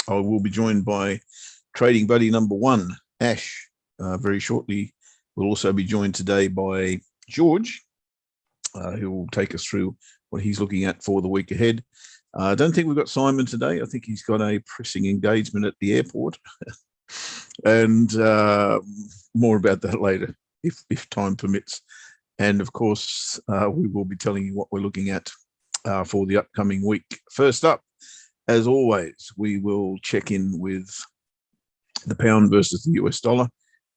I will be joined by trading buddy number one, Ash, very shortly. We'll also be joined today by George, who will take us through what he's looking at for the week ahead. I don't think we've got Simon today. I think he's got a pressing engagement at the airport. And more about that later, if time permits. And of course, we will be telling you what we're looking at for the upcoming week. First up, as always, we will check in with the pound versus the US dollar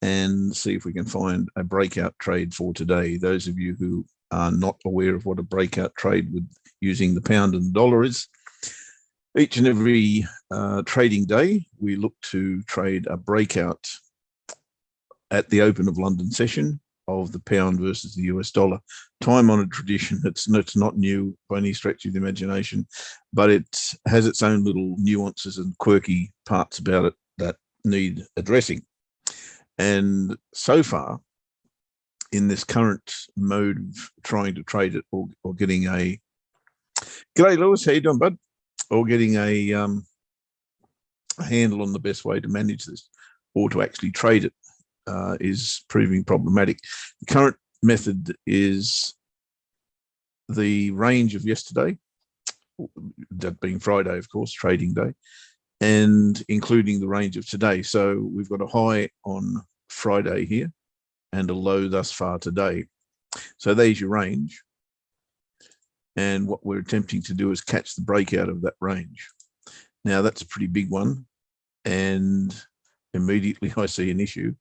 and see if we can find a breakout trade for today. Those of you who are not aware of what a breakout trade with using the pound and the dollar is, each and every trading day, we look to trade a breakout at the open of London session of the pound versus the US dollar. Time-honored tradition. It's not new by any stretch of the imagination, but it has its own little nuances and quirky parts about it that need addressing. And so far, in this current mode of trying to trade it or getting a... G'day, Lewis. How you doing, bud? Or getting a handle on the best way to manage this or to actually trade it is proving problematic. The current method is the range of yesterday, that being Friday, of course, trading day, and including the range of today. So we've got a high on Friday here and a low thus far today. So there's your range. And what we're attempting to do is catch the breakout of that range. Now, that's a pretty big one. And immediately I see an issue.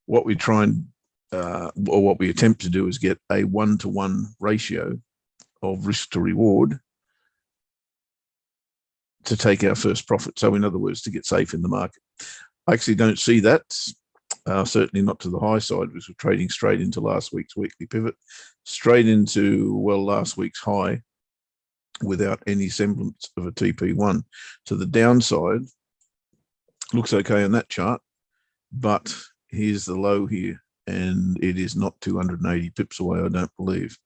What we try and, or what we attempt to do is get a 1-to-1 ratio of risk to reward to take our first profit. So in other words, to get safe in the market. I actually don't see that, certainly not to the high side, because we're trading straight into last week's weekly pivot, straight into, well, last week's high without any semblance of a TP1. So the downside looks okay on that chart, but here's the low here, and it is not 280 pips away, I don't believe.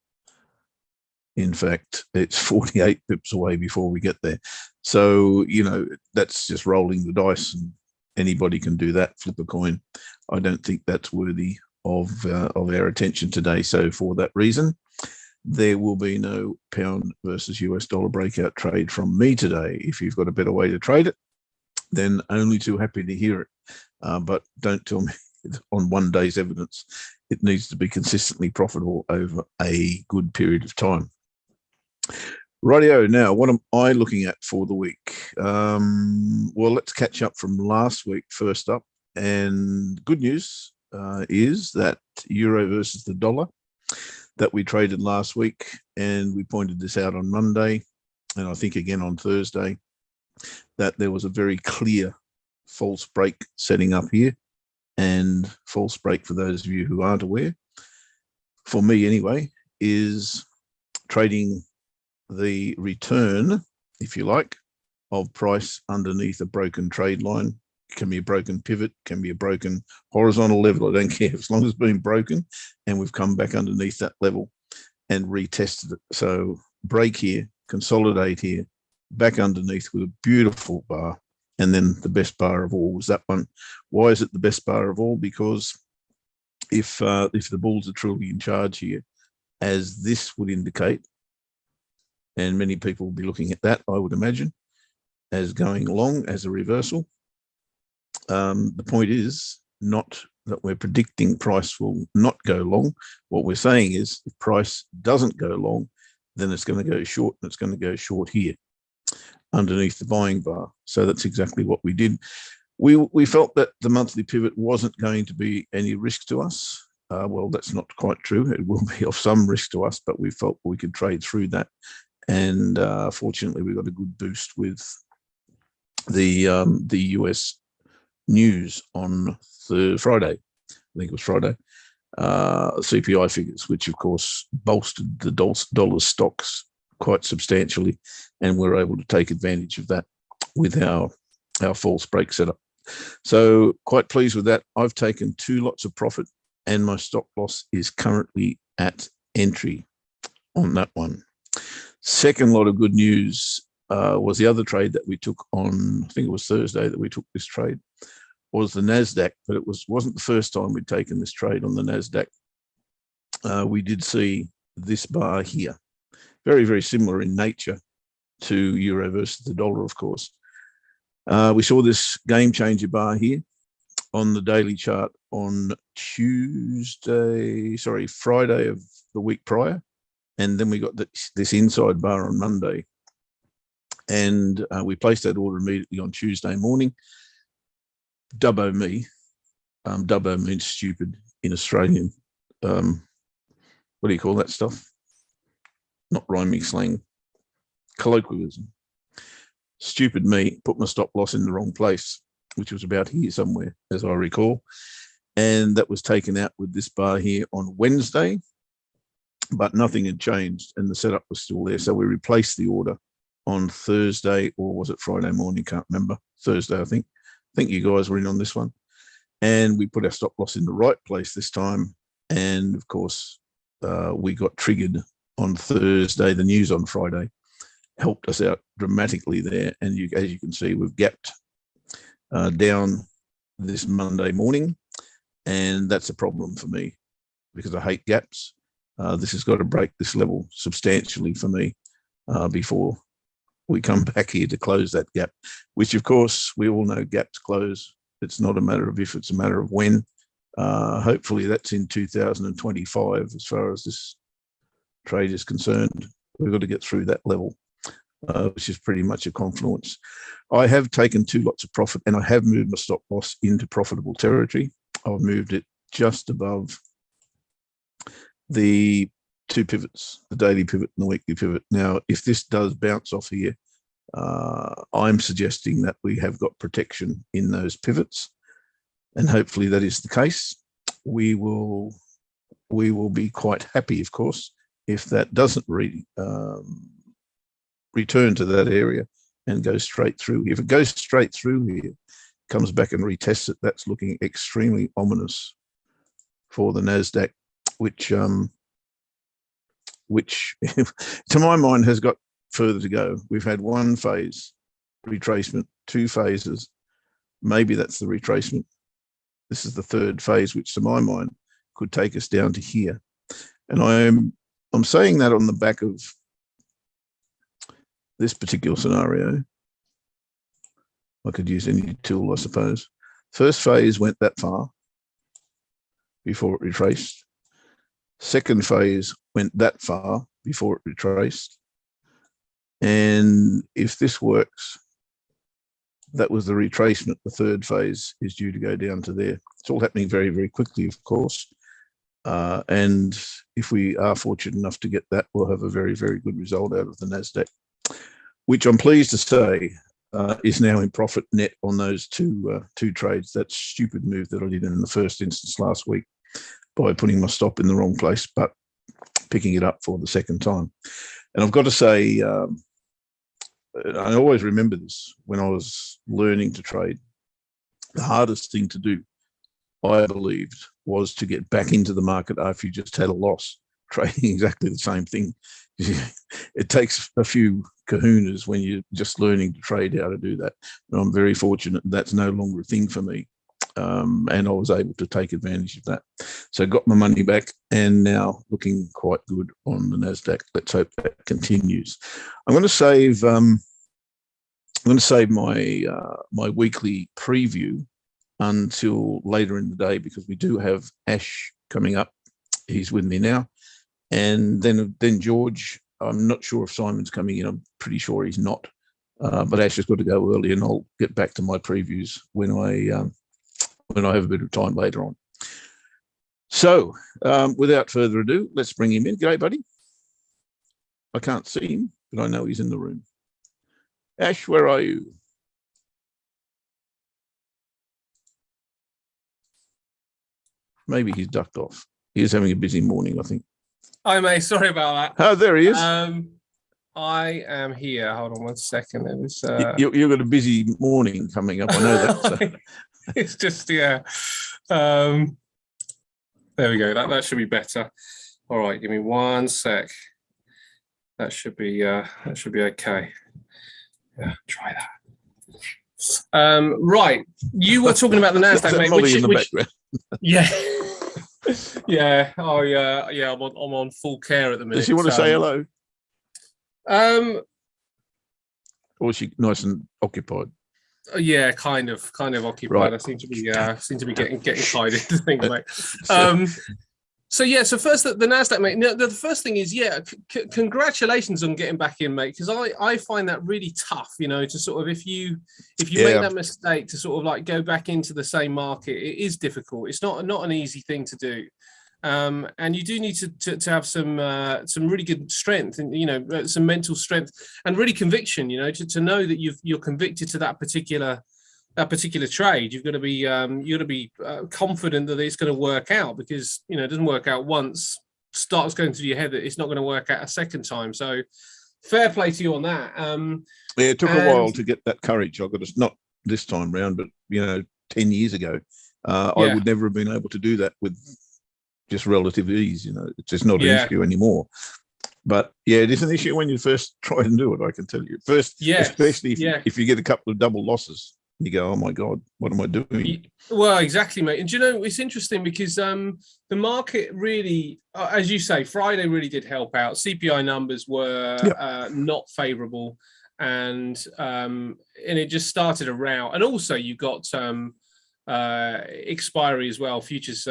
In fact, it's 48 pips away before we get there. So, you know, that's just rolling the dice, and anybody can do that, flip a coin. I don't think that's worthy of our attention today. So for that reason, there will be no pound versus US dollar breakout trade from me today. If you've got a better way to trade it, then only too happy to hear it. But don't tell me on one day's evidence. It needs to be consistently profitable over a good period of time. Rightio, now what am I looking at for the week? Well, let's catch up from last week first up. And good news is that euro versus the dollar that we traded last week, and we pointed this out on Monday, and I think again on Thursday, that there was a very clear false break setting up here. And false break, for those of you who aren't aware, for me anyway, is trading the return, if you like, of price underneath a broken trade line. It can be a broken pivot, can be a broken horizontal level. I don't care, as long as it's been broken and we've come back underneath that level and retested it. So break here, consolidate here, back underneath with a beautiful bar. And then the best bar of all was that one. Why is it the best bar of all? Because if the bulls are truly in charge here, as this would indicate, and many people will be looking at that, I would imagine, as going long as a reversal. The point is not that we're predicting price will not go long. What we're saying is if price doesn't go long, then it's going to go short, and it's going to go short here underneath the buying bar. So that's exactly what we did. We felt that the monthly pivot wasn't going to be any risk to us. Well, that's not quite true. It will be of some risk to us, but we felt we could trade through that. And fortunately, we got a good boost with the US news on Friday. I think it was Friday. CPI figures, which of course bolstered the dollar stocks quite substantially, and we're able to take advantage of that with our false break setup. So quite pleased with that. I've taken 2 lots of profit, and my stop loss is currently at entry on that one. Second lot of good news was the other trade that we took on, I think it was Thursday that we took this trade, was the NASDAQ, but it wasn't the first time we'd taken this trade on the NASDAQ. We did see this bar here, very, very similar in nature to euro versus the dollar, of course. We saw this game changer bar here on the daily chart on Friday of the week prior. And then we got this inside bar on Monday. And we placed that order immediately on Tuesday morning. Dubbo me. Dubbo means stupid in Australian. What do you call that stuff? Not rhyming slang, colloquialism. Stupid me, put my stop loss in the wrong place, which was about here somewhere, as I recall. And that was taken out with this bar here on Wednesday, but nothing had changed and the setup was still there. So we replaced the order on Thursday, or was it Friday morning? Can't remember. Thursday, I think. I think you guys were in on this one. And we put our stop loss in the right place this time. And of course, we got triggered on Thursday. The news on Friday helped us out dramatically there. And as you can see, we've gapped down this Monday morning. And that's a problem for me because I hate gaps. This has got to break this level substantially for me before we come back here to close that gap, which of course we all know gaps close. It's not a matter of if, it's a matter of when. Hopefully that's in 2025 as far as this trade is concerned. We've got to get through that level, which is pretty much a confluence. I have taken 2 lots of profit and I have moved my stop loss into profitable territory. I've moved it just above the 2 pivots, the daily pivot and the weekly pivot. Now, if this does bounce off here, I'm suggesting that we have got protection in those pivots, and hopefully that is the case. We will be quite happy, of course, if that doesn't return to that area and go straight through. If it goes straight through here, comes back and retests it, that's looking extremely ominous for the NASDAQ, which to my mind has got further to go. We've had 1 phase retracement, 2 phases. Maybe that's the retracement. This is the 3rd phase, which to my mind could take us down to here. And I'm saying that on the back of this particular scenario. I could use any tool, I suppose. First phase went that far before it retraced. Second phase went that far before it retraced. And if this works, that was the retracement. The 3rd phase is due to go down to there. It's all happening very, very quickly, of course. And if we are fortunate enough to get that, we'll have a very, very good result out of the NASDAQ, which I'm pleased to say is now in profit net on those two trades. That stupid move that I did in the first instance last week by putting my stop in the wrong place, but picking it up for the second time. And I've got to say, I always remember this when I was learning to trade. The hardest thing to do, I believed, was to get back into the market after you just had a loss, trading exactly the same thing. It takes a few kahunas when you're just learning to trade how to do that. And I'm very fortunate that's no longer a thing for me. And I was able to take advantage of that. So got my money back and now looking quite good on the NASDAQ. Let's hope that continues. I'm going to save my weekly preview until later in the day because we do have Ash coming up. He's with me now. And then George, I'm not sure if Simon's coming in. I'm pretty sure he's not. But Ash has got to go early and I'll get back to my previews when I have a bit of time later on. So without further ado, let's bring him in. G'day, buddy. I can't see him, but I know he's in the room. Ash, where are you? Maybe he's ducked off. He's having a busy morning, I think. Hi, mate. Sorry about that. Oh, there he is. I am here. Hold on 1 second. It was. You've got a busy morning coming up. I know that. So. It's just, yeah. There we go. That should be better. All right, give me 1 sec. That should be okay. Yeah, try that. Right, you were talking about the Nasdaq, mate. Molly in the background. Yeah, yeah. Oh, yeah. I'm on full care at the minute. Does she want to say hello? Or is she nice and occupied? Yeah, kind of occupied. Right. I seem to be getting tied into things, mate. So yeah, so first the Nasdaq, mate. Now, the first thing is, yeah, congratulations on getting back in, mate, because I find that really tough, you know, to sort of if you make that mistake to sort of like go back into the same market, it is difficult. It's not an easy thing to do, and you do need to have some really good strength and, you know, some mental strength and really conviction, you know, to know that you're convicted to that particular trade. You've got to be confident that it's going to work out, because, you know, it doesn't work out once, starts going through your head that it's not going to work out a second time. So fair play to you on that. Yeah, it took a while to get that courage. I got it, not this time round, but, you know, 10 years ago, I would never have been able to do that with just relative ease. You know, it's just not an issue anymore. But yeah, it is an issue when you first try and do it, I can tell you. First, especially if you get a couple of double losses. You go, oh my God, what am I doing? Well, exactly, mate. And you know, it's interesting because the market really, as you say, Friday really did help out. CPI numbers were not favourable, and it just started a row. And also, you got expiry as well. Futures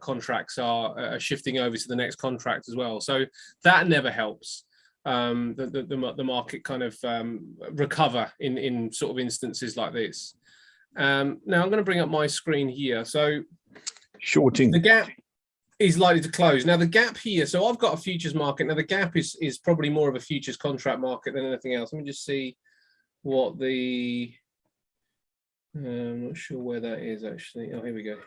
contracts are shifting over to the next contract as well, so that never helps. The market kind of recover in sort of instances like this. Now I'm going to bring up my screen here. So shorting, the gap is likely to close. Now the gap here, so I've got a futures market. Now the gap is probably more of a futures contract market than anything else. Let me just see what the I'm not sure where that is actually. Oh, here we go.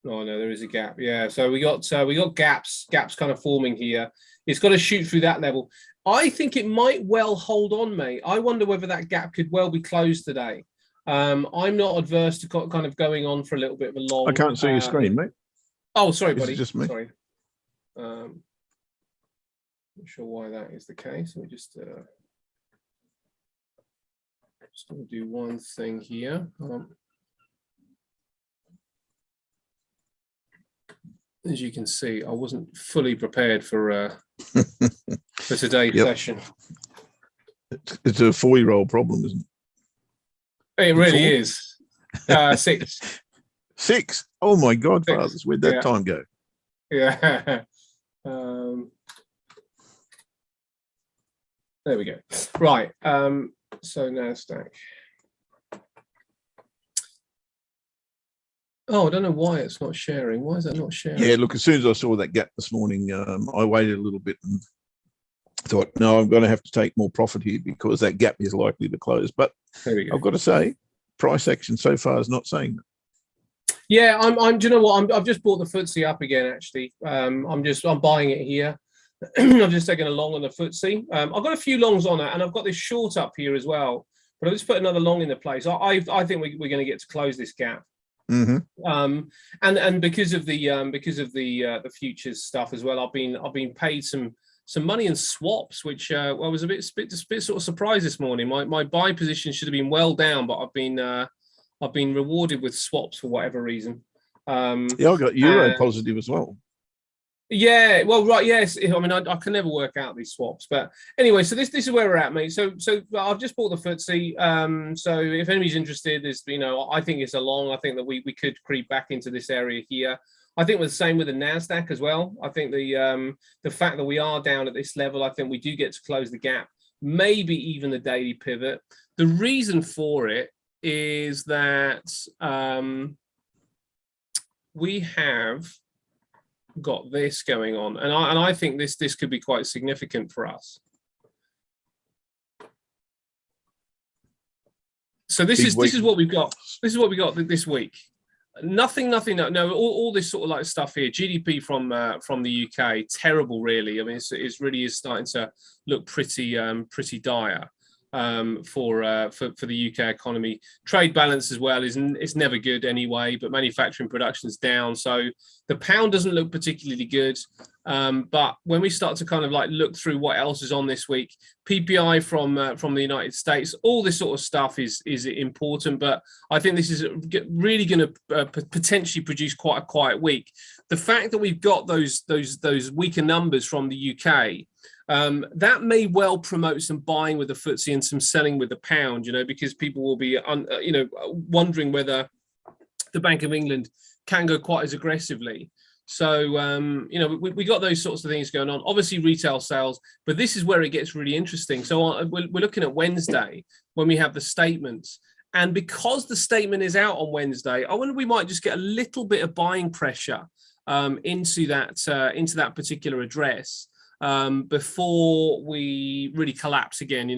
Oh no, there is a gap. Yeah, so we got gaps kind of forming here. It's got to shoot through that level. I think it might well hold on, mate. I wonder whether that gap could well be closed today. I'm not adverse to kind of going on for a little bit of a long. I can't see your screen, mate. Oh, sorry, buddy. Just me. Sorry. Not sure why that is the case. Let me just going to do one thing here. As you can see, I wasn't fully prepared for today's session. It's a 4-year-old problem, isn't it? It really is. 6. 6. Oh my God, fathers, where'd that time go? Yeah. There we go. Right. So Nasdaq. Oh, I don't know why it's not sharing. Why is that not sharing? Yeah, look, as soon as I saw that gap this morning, I waited a little bit and thought, no, I'm going to have to take more profit here because that gap is likely to close. But I've got to say, price action so far is not saying that. Yeah, I'm. Do you know what? I've just bought the FTSE up again. Actually, I'm buying it here. I've just taken a long on the FTSE. I've got a few longs on it, and I've got this short up here as well. But I'll just put another long into place. I think we're going to get to close this gap. Mm-hmm. And because of the futures stuff as well, I've been paid some money in swaps, which I was a bit sort of surprised this morning. My buy position should have been well down, but I've been rewarded with swaps for whatever reason. I got euro positive as well. Yeah, well, right, yes. I mean, I can never work out these swaps, but anyway, so this is where we're at, mate. So I've just bought the FTSE. So if anybody's interested, there's, you know, I think it's a long. I think that we could creep back into this area here. I think the same with the Nasdaq as well. I think the fact that we are down at this level, I think we do get to close the gap, maybe even the daily pivot. The reason for it is that we have got this going on, and I think this could be quite significant for us. So this is what we've got. This is what we got this week. Nothing. No, all this sort of like stuff here. GDP from the UK, terrible, really. I mean, it really is starting to look pretty dire. for the UK economy. Trade balance as well is never good anyway, but manufacturing production is down, so the pound doesn't look particularly good. But when we start to kind of like look through what else is on this week, PPI from the United States, all this sort of stuff is important. But I think this is really going to potentially produce quite a quiet week. The fact that we've got those weaker numbers from the UK, that may well promote some buying with the FTSE and some selling with the pound, because people will be, wondering whether the Bank of England can go quite as aggressively. So, we got those sorts of things going on. Obviously, retail sales, but this is where it gets really interesting. So we're looking at Wednesday when we have the statements. And because the statement is out on Wednesday, I wonder we might just get a little bit of buying pressure into that particular address before we really collapse again.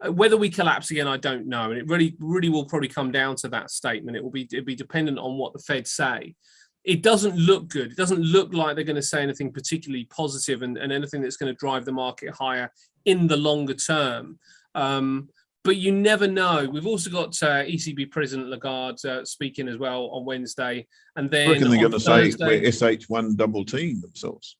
Whether we collapse again, I don't know. And it really will probably come down to that statement. It'll be dependent on what the Fed say. It doesn't look good. It doesn't look like they're going to say anything particularly positive and anything that's going to drive the market higher in the longer term. But you never know. We've also got ECB President Lagarde speaking as well on Wednesday. And then I reckon they're going to say Thursday, we're SH1 double team themselves.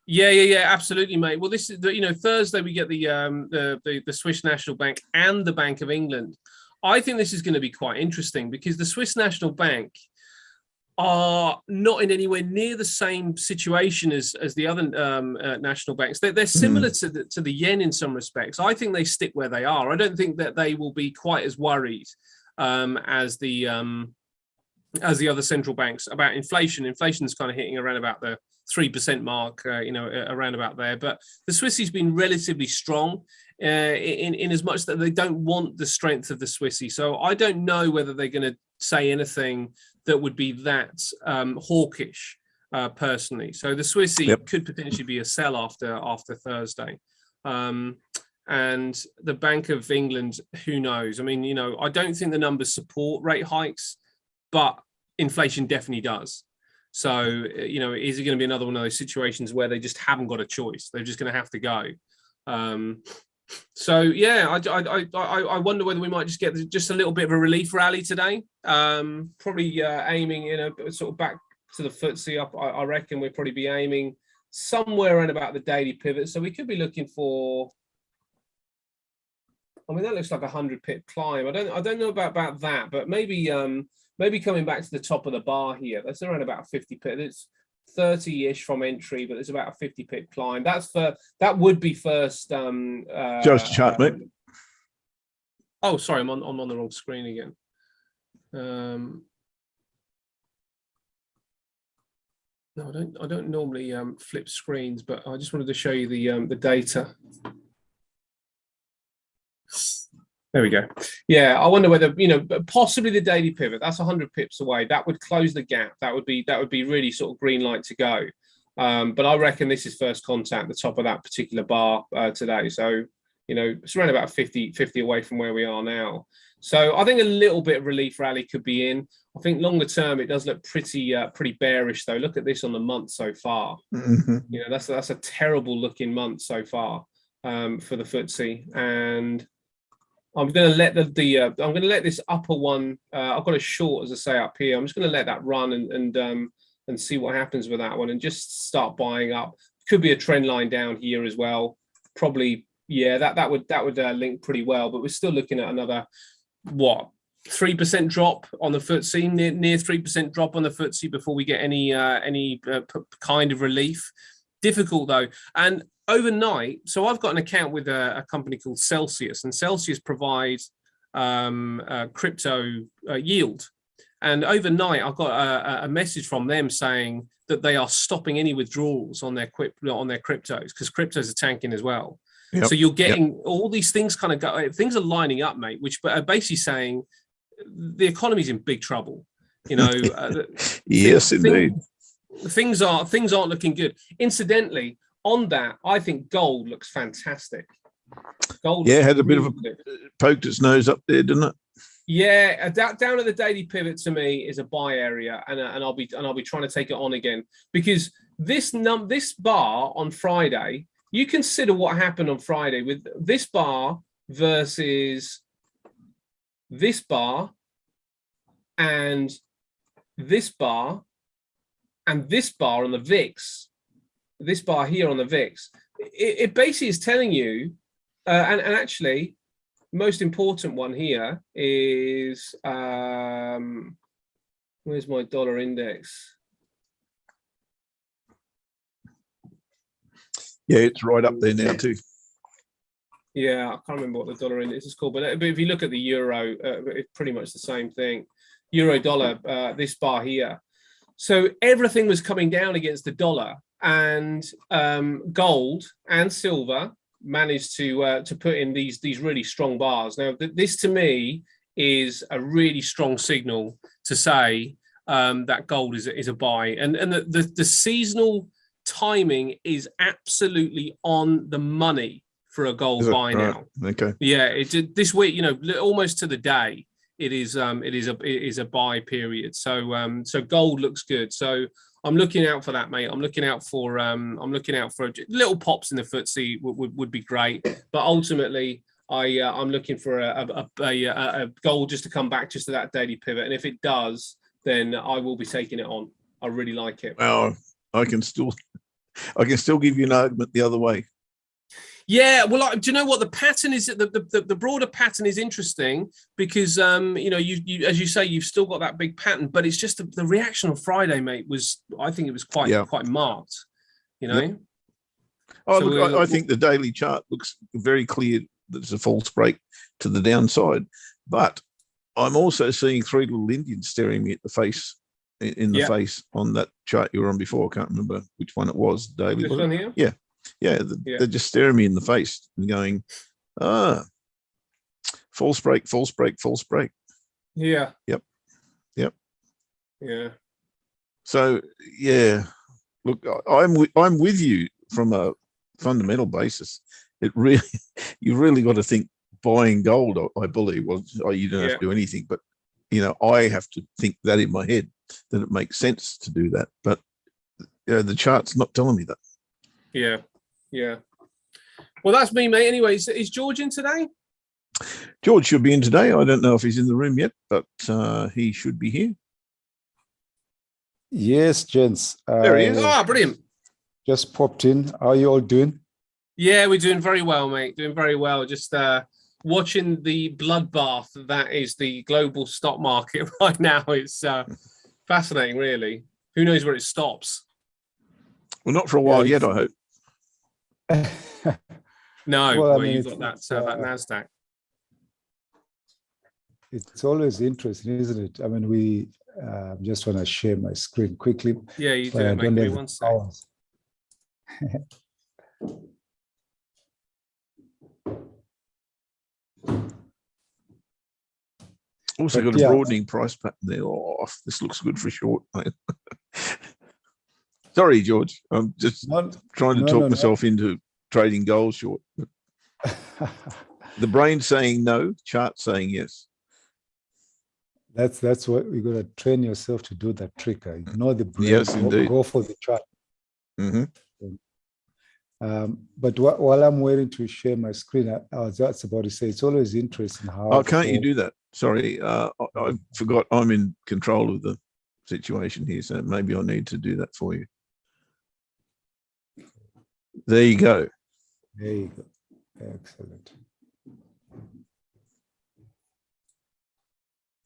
Yeah, absolutely, mate. Well, this is Thursday we get the Swiss National Bank and the Bank of England. I think this is going to be quite interesting because the Swiss National Bank are not in anywhere near the same situation as the other national banks. They're similar to the yen in some respects. I think they stick where they are. I don't think that they will be quite as worried as the other central banks about inflation. Inflation's kind of hitting around about the 3% mark, around about there. But the Swissy's been relatively strong in as much that they don't want the strength of the Swissy. So I don't know whether they're going to say anything that would be that hawkish, personally. So the Swissy could potentially be a sell after Thursday. And the Bank of England, who knows? I mean, I don't think the numbers support rate hikes, but inflation definitely does. So, is it going to be another one of those situations where they just haven't got a choice? They're just going to have to go. So yeah, I wonder whether we might just get just a little bit of a relief rally today. Probably aiming, sort of back to the FTSE up. I reckon we'll probably be aiming somewhere around about the daily pivot. So we could be looking for. I mean, that looks like a 100 pip climb. I don't know about that, but maybe coming back to the top of the bar here. That's around about 50 pip. It's 30-ish from entry, but it's about a 50 pip climb. That would be first. Just chat, mate. Oh, sorry, I'm on the wrong screen again. No, I don't normally flip screens, but I just wanted to show you the data. There we go. Yeah, I wonder whether, possibly the daily pivot, that's 100 pips away. That would close the gap. That would be really sort of green light to go. But I reckon this is first contact, the top of that particular bar today. So, it's around about 50 away from where we are now. So I think a little bit of relief rally could be in. I think longer term, it does look pretty bearish though. Look at this on the month so far. Mm-hmm. That's a terrible looking month so far for the FTSE. And I'm going to let I'm going to let this upper one. I've got a short, as I say, up here. I'm just going to let that run and see what happens with that one, and just start buying up. Could be a trend line down here as well. Probably, yeah. That would link pretty well. But we're still looking at another 3% drop on the FTSE, near 3% drop on the FTSE before we get any kind of relief. Difficult though, and overnight. So I've got an account with a company called Celsius, and Celsius provides crypto yield. And overnight, I got a message from them saying that they are stopping any withdrawals on their cryptos because cryptos are tanking as well. Yep. So you're getting all these things things are lining up, mate, which are basically saying the economy's in big trouble. Yes, indeed. Things aren't looking good. Incidentally, on that, I think gold looks fantastic. Gold, had a bit of a poked its nose up there, didn't it? Yeah, down at the daily pivot to me is a buy area, and I'll be trying to take it on again because this bar on Friday. You consider what happened on Friday with this bar versus this bar and this bar and this bar on the VIX, this bar here on the VIX, it basically is telling you, and actually, most important one here is, where's my dollar index? Yeah, it's right up there now too. Yeah, I can't remember what the dollar index is called, but if you look at the euro, it's pretty much the same thing. Euro dollar, this bar here. So everything was coming down against the dollar, and gold and silver managed to put in these really strong bars. Now, this to me is a really strong signal to say that gold is a buy, and the seasonal timing is absolutely on the money for a gold buy now. Okay. Yeah, this week, almost to the day, it is a buy period. So gold looks good. So I'm looking out for that, mate. I'm looking out for little pops in the FTSE would be great, but ultimately I'm looking for a gold just to come back just to that daily pivot, and if it does, then I will be taking it on. I really like it. Well, I can still give you an argument the other way. Yeah, well, do you know what the pattern is? The broader pattern is interesting because you as you say, you've still got that big pattern, but it's just the reaction on Friday, mate, I think it was quite marked. Yep. Oh, so look, I think the daily chart looks very clear that it's a false break to the downside, but I'm also seeing three little Indians staring me at the face in the face on that chart you were on before. I can't remember which one it was. Daily. This one here? Yeah. Yeah, they're just staring me in the face and going, false break, false break, false break. Yeah. Yep. Yeah. So, yeah, look, I'm with you from a fundamental basis. You've really got to think buying gold, I believe. Well, you don't have to do anything, but, I have to think that in my head, that it makes sense to do that. But the chart's not telling me that. Yeah. Well, that's me, mate. Anyways, is George in today? George should be in today. I don't know if he's in the room yet, but he should be here. Yes, gents. There he is. Oh, brilliant. Just popped in. How are you all doing? Yeah, we're doing very well, mate. Doing very well. Just watching the bloodbath that is the global stock market right now. It's fascinating, really. Who knows where it stops? Well, not for a while yet, I hope. No, well, you've got that NASDAQ. It's always interesting, isn't it? I mean, we just want to share my screen quickly. Yeah, you do it, mate. Give me 1 second. Also got a broadening price pattern there. Oh, this looks good for short. Sorry, George. I'm just trying to talk myself into trading gold short. The brain saying no, chart saying yes. That's what you're going to train yourself to do, that trick. Ignore the brain. Yes, indeed. Go for the chart. Mm-hmm. But while I'm waiting to share my screen, I was just about to say it's always interesting how. Oh, can't you do that? Sorry, I forgot. I'm in control of the situation here, so maybe I need to do that for you. There you go. There you go. Excellent.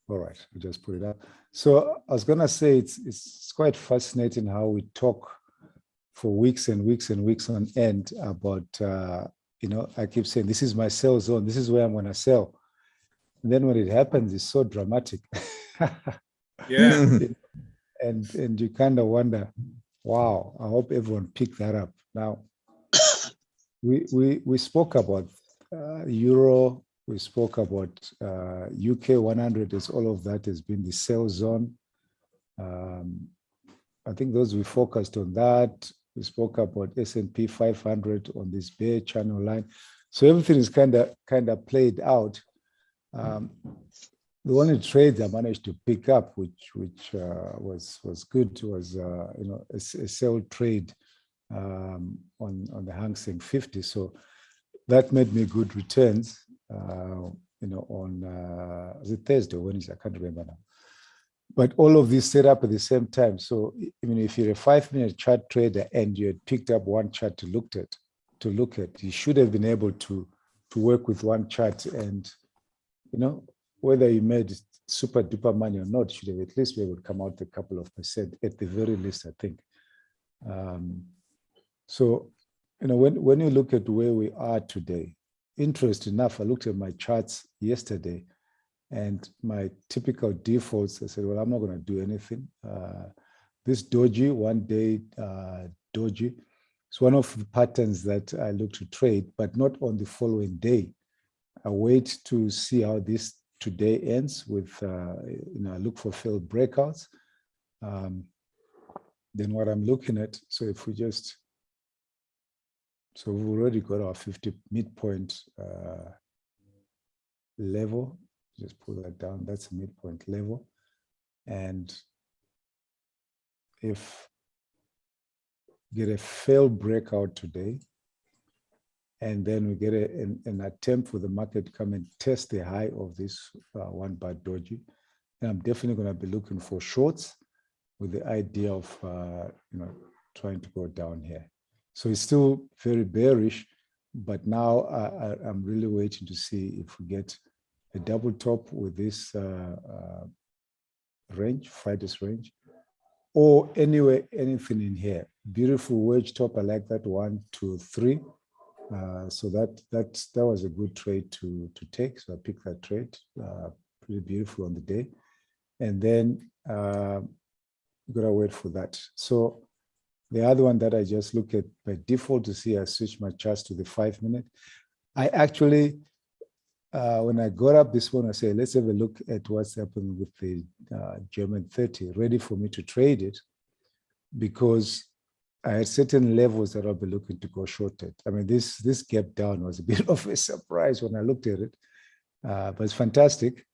All right, we just put it up. So I was gonna say it's quite fascinating how we talk for weeks and weeks and weeks on end about I keep saying this is my sell zone, this is where I'm gonna sell. And then when it happens, it's so dramatic. Yeah. and you kind of wonder, wow, I hope everyone picked that up. Now we spoke about euro, we spoke about UK 100, as all of that has been the sell zone. I think those we focused on that. We spoke about S&P 500 on this bear channel line. So everything is kind of played out. The only trade I managed to pick up, which was good, was a sell trade on the Hang Seng 50. So that made me good returns. on is it Thursday or Wednesday? I can't remember now. But all of these set up at the same time. So I mean, if you're a 5-minute chart trader and you had picked up one chart to look at, you should have been able to work with one chart, and whether you made super duper money or not, should have at least be able to come out a couple of percent at the very least, I think. So when you look at where we are today, interesting enough, I looked at my charts yesterday, and my typical defaults, I said, well, I'm not going to do anything. This doji, 1-day doji, it's one of the patterns that I look to trade, but not on the following day. I wait to see how this today ends with, I look for failed breakouts. Then what I'm looking at, so if we just, so we've already got our 50 midpoint level. Just pull that down. That's a midpoint level. And if we get a failed breakout today, and then we get an attempt for the market to come and test the high of this one bar doji, then I'm definitely going to be looking for shorts with the idea of trying to go down here. So it's still very bearish, but now I'm really waiting to see if we get a double top with this range, Friday's range, or anyway, anything in here. Beautiful wedge top. I like that 1, 2, 3. So that was a good trade to take. So I picked that trade. Pretty beautiful on the day, and then gotta wait for that. So the other one that I just look at by default to see, I switch my charts to the 5-minute. I actually, when I got up this morning, I said, let's have a look at what's happening with the German 30, ready for me to trade it, because I had certain levels that I'll be looking to go short at. I mean, this gap down was a bit of a surprise when I looked at it, but it's fantastic.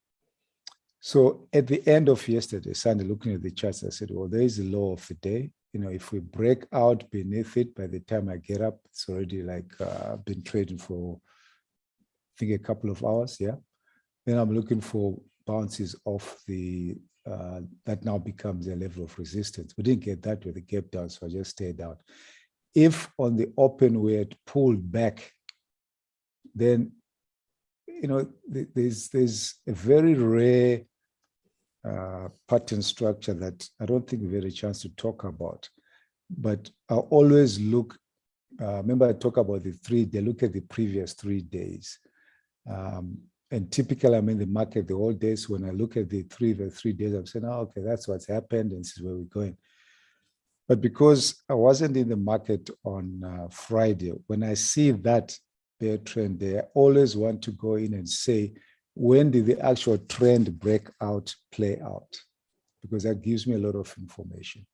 So at the end of yesterday, Sunday, looking at the charts, I said, well, there is a low of the day. If we break out beneath it, by the time I get up, it's already like I've been trading for, I think, a couple of hours, yeah. Then I'm looking for bounces off the, that now becomes a level of resistance. We didn't get that with the gap down, so I just stayed out. If on the open we had pulled back, then, there's a very rare pattern structure that I don't think we've had a chance to talk about, but I always look, remember I talk about the 3-day, look at the previous 3 days. And typically I'm in the market the whole day, so when I look at the 3 days, I'm saying, oh, okay, that's what's happened, and this is where we're going. But because I wasn't in the market on Friday, when I see that bear trend there, I always want to go in and say, when did the actual trend breakout play out? Because that gives me a lot of information.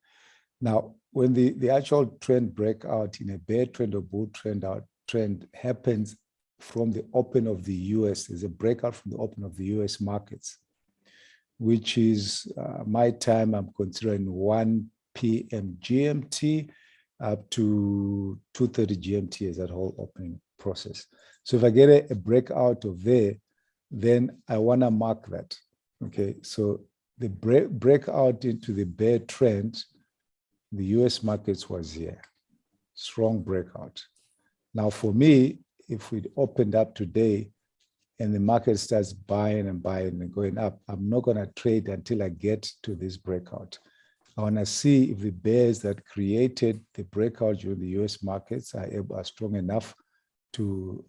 Now, when the actual trend breakout in a bear trend or bull trend happens from the open of the US, there's a breakout from the open of the US markets, which is my time, I'm considering 1 p.m. GMT up to 2:30 GMT as that whole opening process. So if I get a breakout of there, then I want to mark that. Okay, so the breakout into the bear trend, the US markets was here, strong breakout. Now for me, if we opened up today and the market starts buying and going up, I'm not going to trade until I get to this breakout. I want to see if the bears that created the breakout during the US markets are strong enough to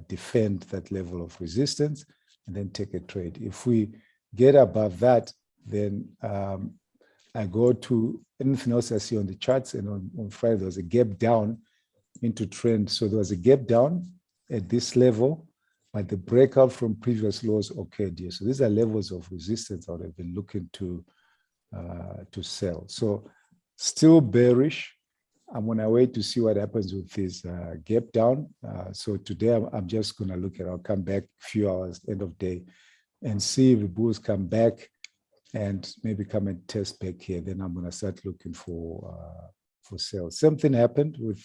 defend that level of resistance and then take a trade. If we get above that, then I go to anything else I see on the charts, and on Friday there was a gap down into trend. So there was a gap down at this level, but the breakout from previous lows occurred here. So these are levels of resistance I would have been looking to sell. So still bearish. I'm going to wait to see what happens with this gap down. So today I'm just going to look at, I'll come back a few hours, end of day, and see if the bulls come back and maybe come and test back here. Then I'm going to start looking for sales. Something happened with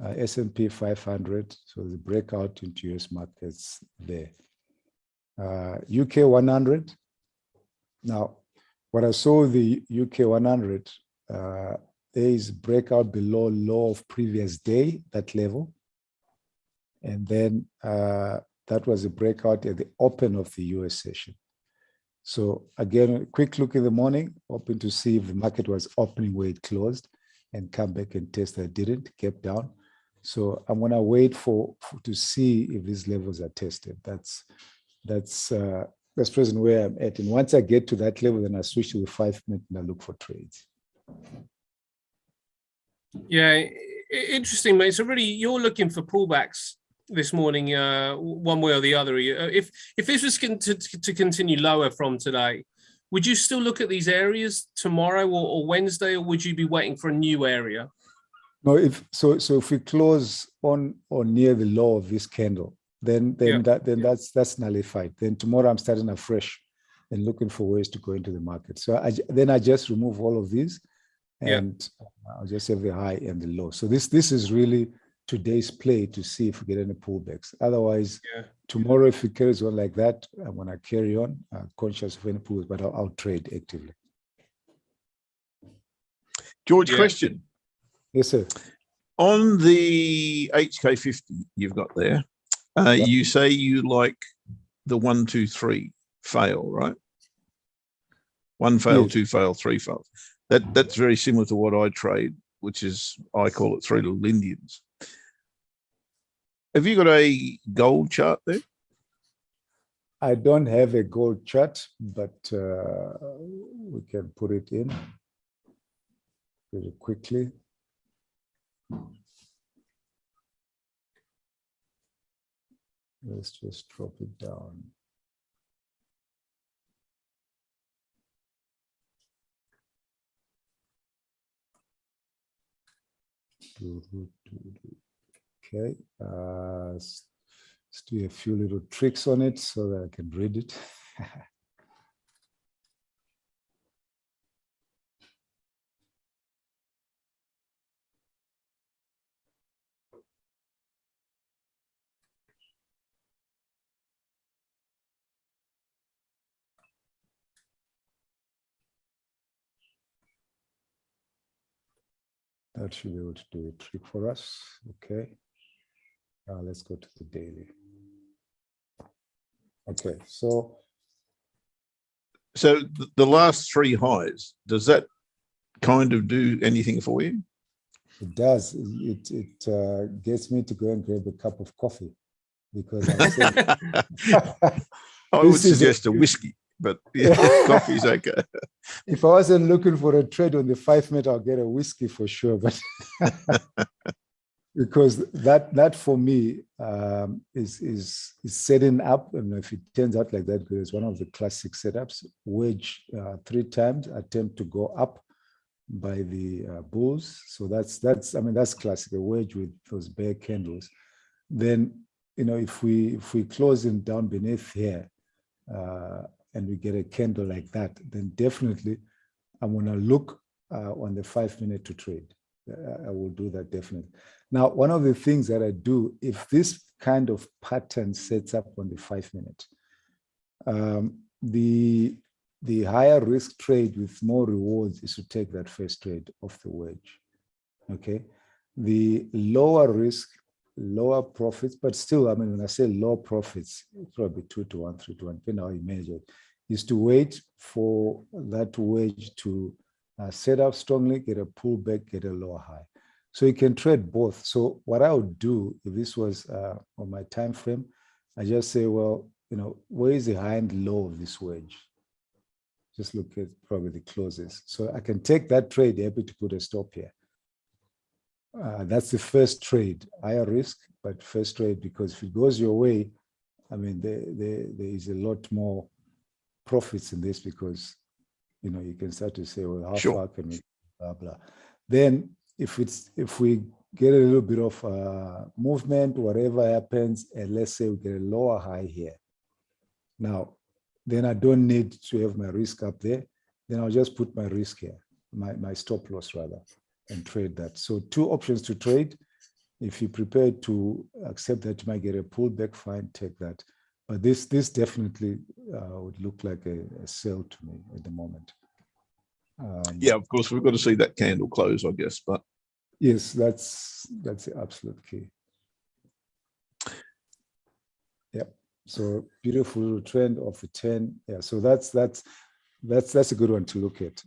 S&P 500, so the breakout into US markets there. UK 100. Now, what I saw the UK 100, there is breakout below low of previous day, that level. And then that was a breakout at the open of the US session. So again, a quick look in the morning, hoping to see if the market was opening where it closed and come back and test that. Didn't, kept down. So I'm gonna wait for to see if these levels are tested. That's present where I'm at. And once I get to that level, then I switch to the 5 minute and I look for trades. Yeah, interesting, mate. So really, you're looking for pullbacks this morning, one way or the other. If this was to continue lower from today, would you still look at these areas tomorrow or Wednesday, or would you be waiting for a new area? No, if we close on or near the low of this candle, then that's nullified. Then tomorrow I'm starting afresh and looking for ways to go into the market. So I just remove all of these, and I'll just have the high and the low. So this is really today's play to see if we get any pullbacks. Otherwise, tomorrow if it carries on like that, I'm gonna carry on, conscious of any pullbacks, but I'll trade actively. George, question. Yes, sir. On the HK50 you've got there, you say you like the 1, 2, 3 fail, right? 1 fail, 2 fail, 3 fails. That's very similar to what I trade, which is, I call it 3 little Indians. Have you got a gold chart there? I don't have a gold chart, but we can put it in very quickly. Let's just drop it down. Okay, let's do a few little tricks on it so that I can read it. That should be able to do a trick for us. Okay. Let's go to the daily. Okay, so the last 3 highs, does that kind of do anything for you? it does. It gets me to go and grab a cup of coffee, because I would suggest a whiskey, but coffee's okay. If I wasn't looking for a trade on the 5 minute, I'll get a whiskey for sure. But because that for me is setting up, and if it turns out like that, it's one of the classic setups. Wedge 3 times, attempt to go up by the bulls. So that's classic, a wedge with those bear candles. Then if we close in down beneath here, and we get a candle like that, then definitely I'm going to look on the 5 minute to trade. I will do that definitely. Now, one of the things that I do, if this kind of pattern sets up on the 5 minute, the higher risk trade with more rewards is to take that first trade off the wedge. Okay, the lower risk, lower profits, but still, when I say low profits, it's probably 2 to 1, 3 to 1, depending on how you measure it, is to wait for that wedge to set up strongly, get a pullback, get a lower high. So you can trade both. So what I would do, if this was on my time frame, I just say, well, where is the high and low of this wedge? Just look at probably the closes. So I can take that trade, happy to put a stop here. That's the first trade, higher risk, but first trade, because if it goes your way, there is a lot more profits in this, because you can start to say, well, how far can we blah blah. Then if we get a little bit of movement, whatever happens, and let's say we get a lower high here. Now, then I don't need to have my risk up there. Then I'll just put my risk here, my stop loss rather, and trade that. So 2 options to trade. If you're prepared to accept that you might get a pullback, fine, take that. But this definitely would look like a sell to me at the moment. Yeah, of course, we've got to see that candle close, I guess. But yes, that's the absolute key. Yeah. So beautiful little trend of a 10. Yeah. So that's a good one to look at.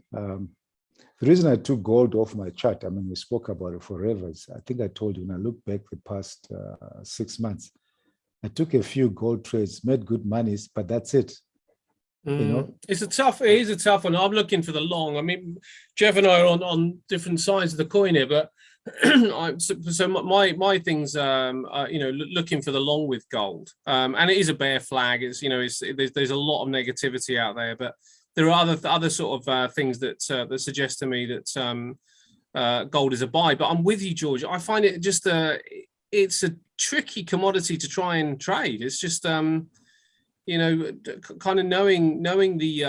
The reason I took gold off my chart, I mean, we spoke about it forever. I think I told you when I look back the past 6 months, I took a few gold trades, made good monies, but that's it. You know, it is a tough one. I'm looking for the long. I mean, Jeff and I are on different sides of the coin here, but my things, looking for the long with gold, and it is a bear flag. It's there's a lot of negativity out there, but there are other sort of things that suggest to me that gold is a buy. But I'm with you, George. I find it just it's a tricky commodity to try and trade. It's just kind of knowing the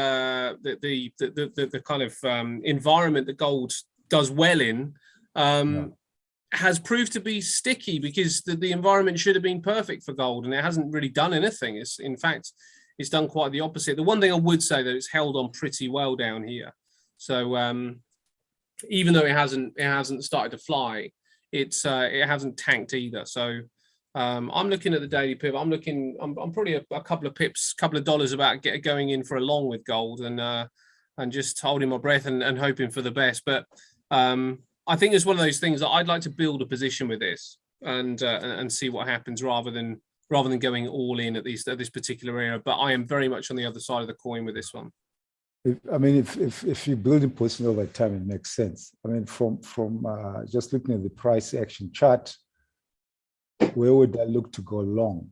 kind of environment that gold does well in has proved to be sticky, because the environment should have been perfect for gold, and it hasn't really done anything. In fact, it's done quite the opposite. The one thing I would say, that it's held on pretty well down here. So even though it hasn't started to fly, it hasn't tanked either. So I'm looking at the daily pivot. I'm probably a couple of pips, couple of dollars about going in for a long with gold, and just holding my breath and hoping for the best. But I think it's one of those things that I'd like to build a position with this and see what happens, rather than going all in at this particular area. But I am very much on the other side of the coin with this one. If you build a position over time, it makes sense. I mean, from just looking at the price action chart, where would I look to go long?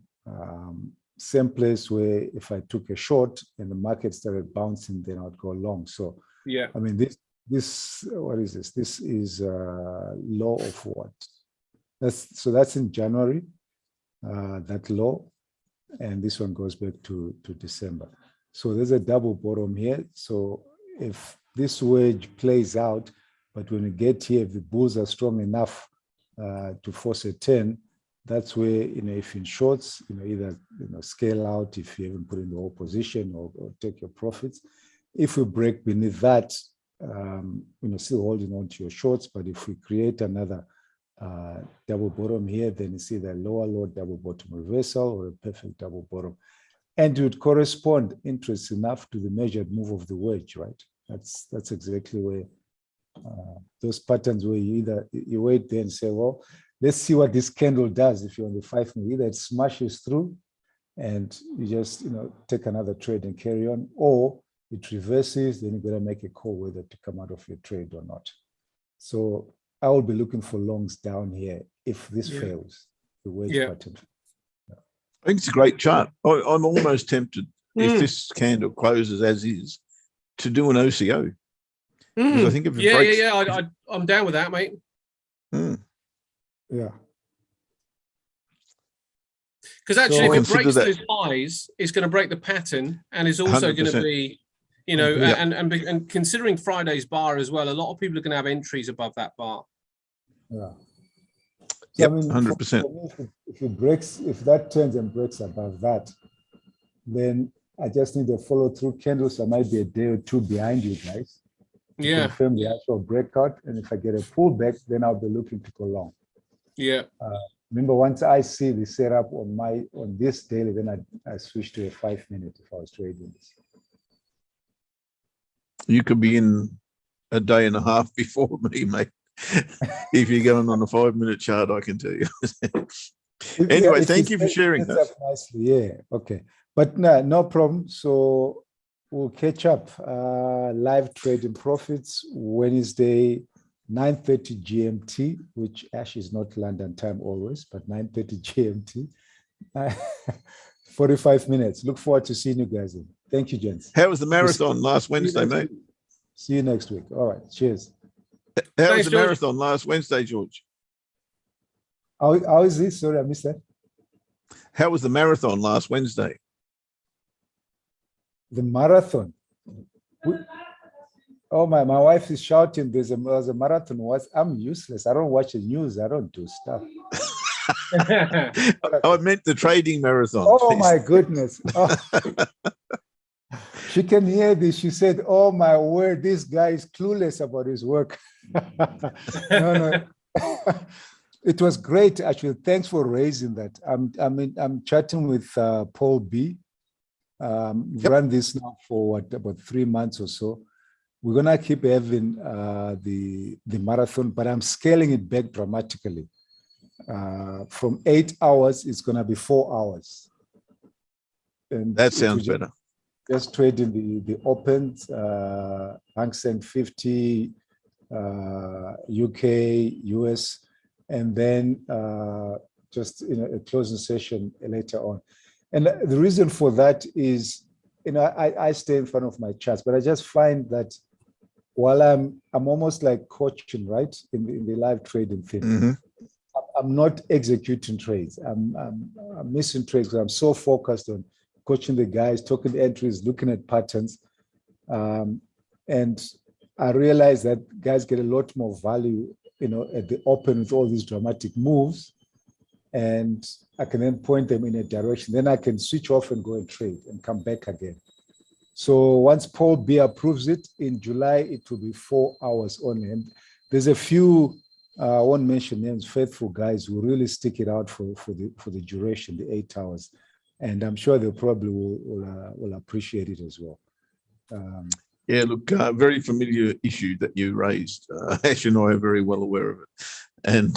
Same place where if I took a short and the market started bouncing, then I'd go long. So yeah, I mean, this what is this? This is low of what? That's in January. That low, and this one goes back to December. So there's a double bottom here. So if this wedge plays out, but when we get here, if the bulls are strong enough to force a 10, that's where, if in shorts, either scale out if you haven't put in the whole position, or take your profits. If we break beneath that, still holding on to your shorts, but if we create another double bottom here, then you see the lower low double bottom reversal, or a perfect double bottom, and it would correspond, interest enough, to the measured move of the wedge, right? That's exactly where those patterns where you wait there and say, well, let's see what this candle does. If you're on the 5 minute, either it smashes through and you just take another trade and carry on, or it reverses, then you got to make a call whether to come out of your trade or not. So I will be looking for longs down here if this fails, the wedge pattern. I think it's a great chart. I'm almost tempted, if this candle closes as is, to do an OCO. Because I think if it breaks, I'm down with that, mate. Yeah. Because actually, if it breaks those highs, it's going to break the pattern, and it's also 100%. Going to be, and considering Friday's bar as well, a lot of people are going to have entries above that bar. Yeah. So, 100%. If that turns and breaks above that, then I just need a follow-through candle. So I might be a day or two behind you guys. To confirm the actual breakout, and if I get a pullback, then I'll be looking to go long. Yeah. Remember, once I see the setup on this daily, then I switch to a 5 minute if I was trading this. You could be in a day and a half before me, mate. If you're going on a 5 minute chart, I can tell you. Anyway, thank you for sharing that. Nicely, yeah. Okay. But no problem. So we'll catch up. Live trading profits Wednesday, 9:30 GMT, which actually is not London time always, but 9:30 GMT. 45 minutes. Look forward to seeing you guys in. Thank you, gents. How was the marathon last Wednesday, mate? See you next week. All right. Cheers. How was the marathon last Wednesday, George? How is this? Sorry, I missed that. How was the marathon last Wednesday? The marathon. Oh my wife is shouting. There's a marathon. I'm useless. I don't watch the news. I don't do stuff. I meant the trading marathon. Oh my goodness. Oh. She can hear this. She said, "Oh my word, this guy is clueless about his work." No. It was great, actually. Thanks for raising that. I'm chatting with Paul B. Run this now for about 3 months or so. We're gonna keep having the marathon, but I'm scaling it back dramatically. From 8 hours, it's gonna be 4 hours. And that sounds better. Just trading the opens, Hang Seng 50, UK, US, and then just a closing session later on. And the reason for that is, I stay in front of my charts, but I just find that while I'm almost like coaching, right, in the live trading thing, Mm-hmm. I'm not executing trades. I'm missing trades because I'm so focused on coaching the guys, talking entries, looking at patterns. And I realize that guys get a lot more value, at the open with all these dramatic moves. And I can then point them in a direction. Then I can switch off and go and trade and come back again. So once Paul B approves it in July, it will be 4 hours only. And there's a few, I won't mention names, faithful guys who really stick it out for the duration, the 8 hours. And I'm sure they probably will appreciate it as well. Yeah, look, very familiar issue that you raised. Ash and I are very well aware of it, and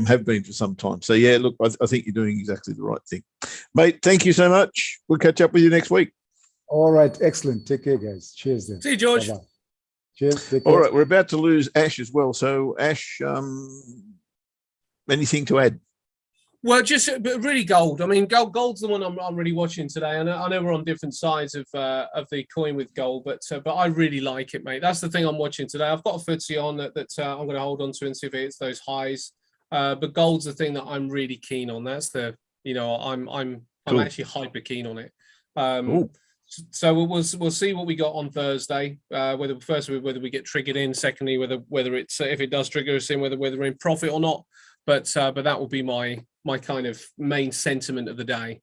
have been for some time. So yeah, look, I think you're doing exactly the right thing, mate. Thank you so much. We'll catch up with you next week. All right, excellent. Take care, guys. Cheers then. See you, George. Bye-bye. Cheers. Take care. All right, we're about to lose Ash as well. So Ash, anything to add? Well, just really gold. I mean, gold's the one I'm really watching today. I know we're on different sides of the coin with gold, but I really like it, mate. That's the thing I'm watching today. I've got a FTSE on that I'm going to hold on to and see if it hits those highs. But gold's the thing that I'm really keen on. That's the I'm Cool. actually hyper keen on it. So we'll see what we got on Thursday. Whether we get triggered in. Secondly, whether it's if it does trigger us in, whether we're in profit or not. But that will be my kind of main sentiment of the day.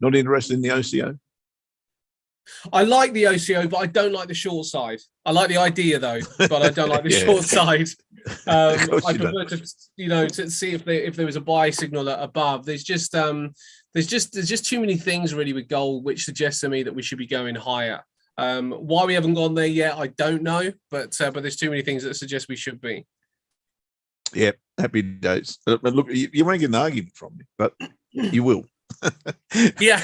Not interested in the OCO? I like the OCO, but I don't like the short side. I like the idea though, but I don't like the short side. I prefer to see if there was a buy signal above. There's just too many things really with gold which suggests to me that we should be going higher. Why we haven't gone there yet, I don't know, but there's too many things that suggest we should be. Yeah, happy days. But look, you won't get an argument from me, but you will. Yeah.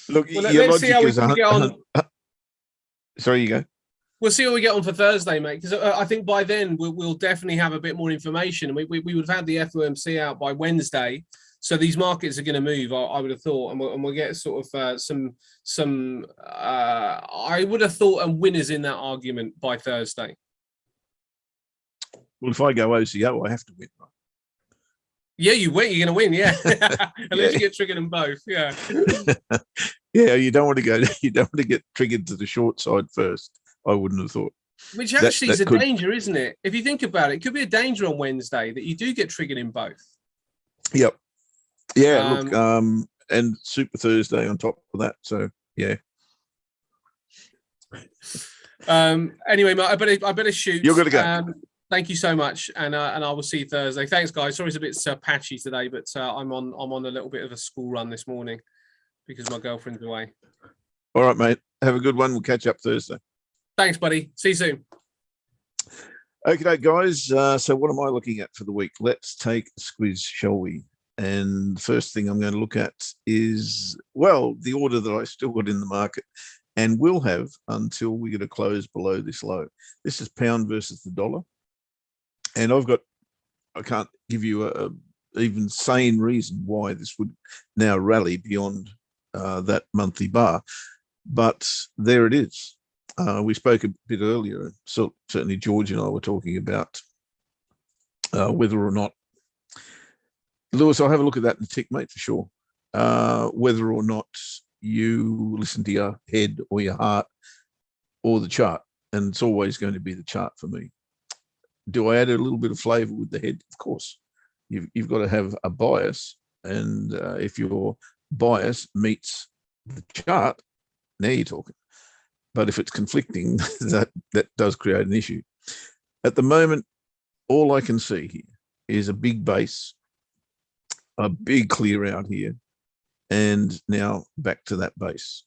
Look, well, your let's see logic how we is get on. Sorry, you go. We'll see what we get on for Thursday, mate, because I think by then we'll definitely have a bit more information. We would have had the FOMC out by Wednesday, so these markets are going to move. I would have thought, and we'll get sort of some. I would have thought winners in that argument by Thursday. Well, if I go OCO, I have to win, right? Yeah, you win. You're going to win, yeah. Unless you get triggered in both, yeah. Yeah, you don't want to go. You don't want to get triggered to the short side first. I wouldn't have thought. Which actually is a danger, isn't it? If you think about it, it could be a danger on Wednesday that you do get triggered in both. Yep. Yeah. Look. And Super Thursday on top of that. So yeah. Anyway, mate, I better shoot. You're going to go. Thank you so much, and I will see you Thursday. Thanks, guys. Sorry it's a bit patchy today, but I'm on a little bit of a school run this morning because my girlfriend's away. All right, mate. Have a good one. We'll catch up Thursday. Thanks, buddy. See you soon. Okay, guys. So what am I looking at for the week? Let's take a squiz, shall we? And the first thing I'm going to look at is, well, the order that I still got in the market and will have until we get a close below this low. This is pound versus the dollar. And I can't give you a even sane reason why this would now rally beyond that monthly bar. But there it is. We spoke a bit earlier, so certainly George and I were talking about whether or not, Lewis, I'll have a look at that in a tick, mate, for sure. Whether or not you listen to your head or your heart or the chart, and it's always going to be the chart for me. Do I add a little bit of flavor with the head? Of course. You've got to have a bias, and if your bias meets the chart, now you're talking. But if it's conflicting, that does create an issue. At the moment, all I can see here is a big base, a big clear out here, and now back to that base.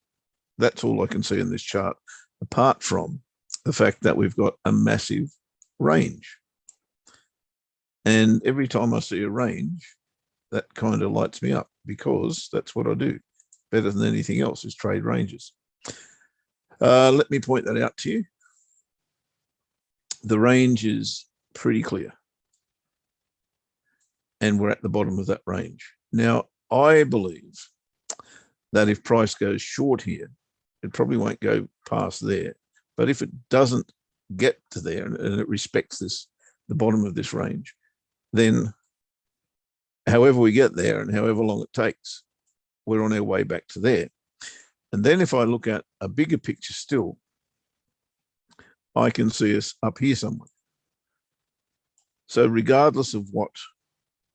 That's all I can see in this chart, apart from the fact that we've got a massive range. And every time I see a range, that kind of lights me up, because that's what I do better than anything else, is trade ranges. Let me point that out to you. The range is pretty clear, and we're at the bottom of that range. Now, I believe that if price goes short here, it probably won't go past there. But if it doesn't get to there, and it respects the bottom of this range, then however we get there and however long it takes, we're on our way back to there. And then if I look at a bigger picture still, I can see us up here somewhere. So regardless of what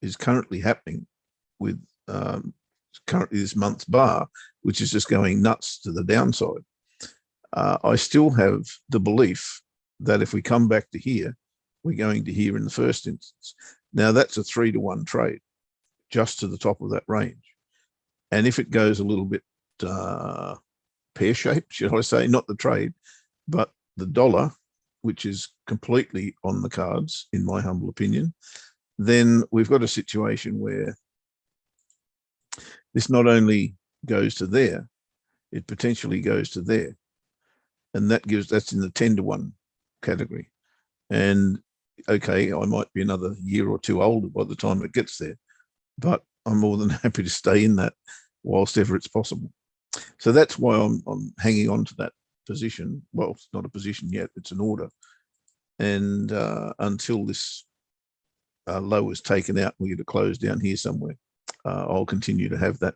is currently happening with currently this month's bar, which is just going nuts to the downside, I still have the belief that if we come back to here, we're going to here in the first instance. Now that's a 3-to-1 trade, just to the top of that range. And if it goes a little bit pear-shaped, should I say, not the trade, but the dollar, which is completely on the cards, in my humble opinion, then we've got a situation where this not only goes to there, it potentially goes to there. And that's in the 10-to-1 category. And okay, I might be another year or two older by the time it gets there, but I'm more than happy to stay in that whilst ever it's possible. So that's why I'm hanging on to that position. Well, it's not a position yet, it's an order. And until this low is taken out, we get a close down here somewhere, I'll continue to have that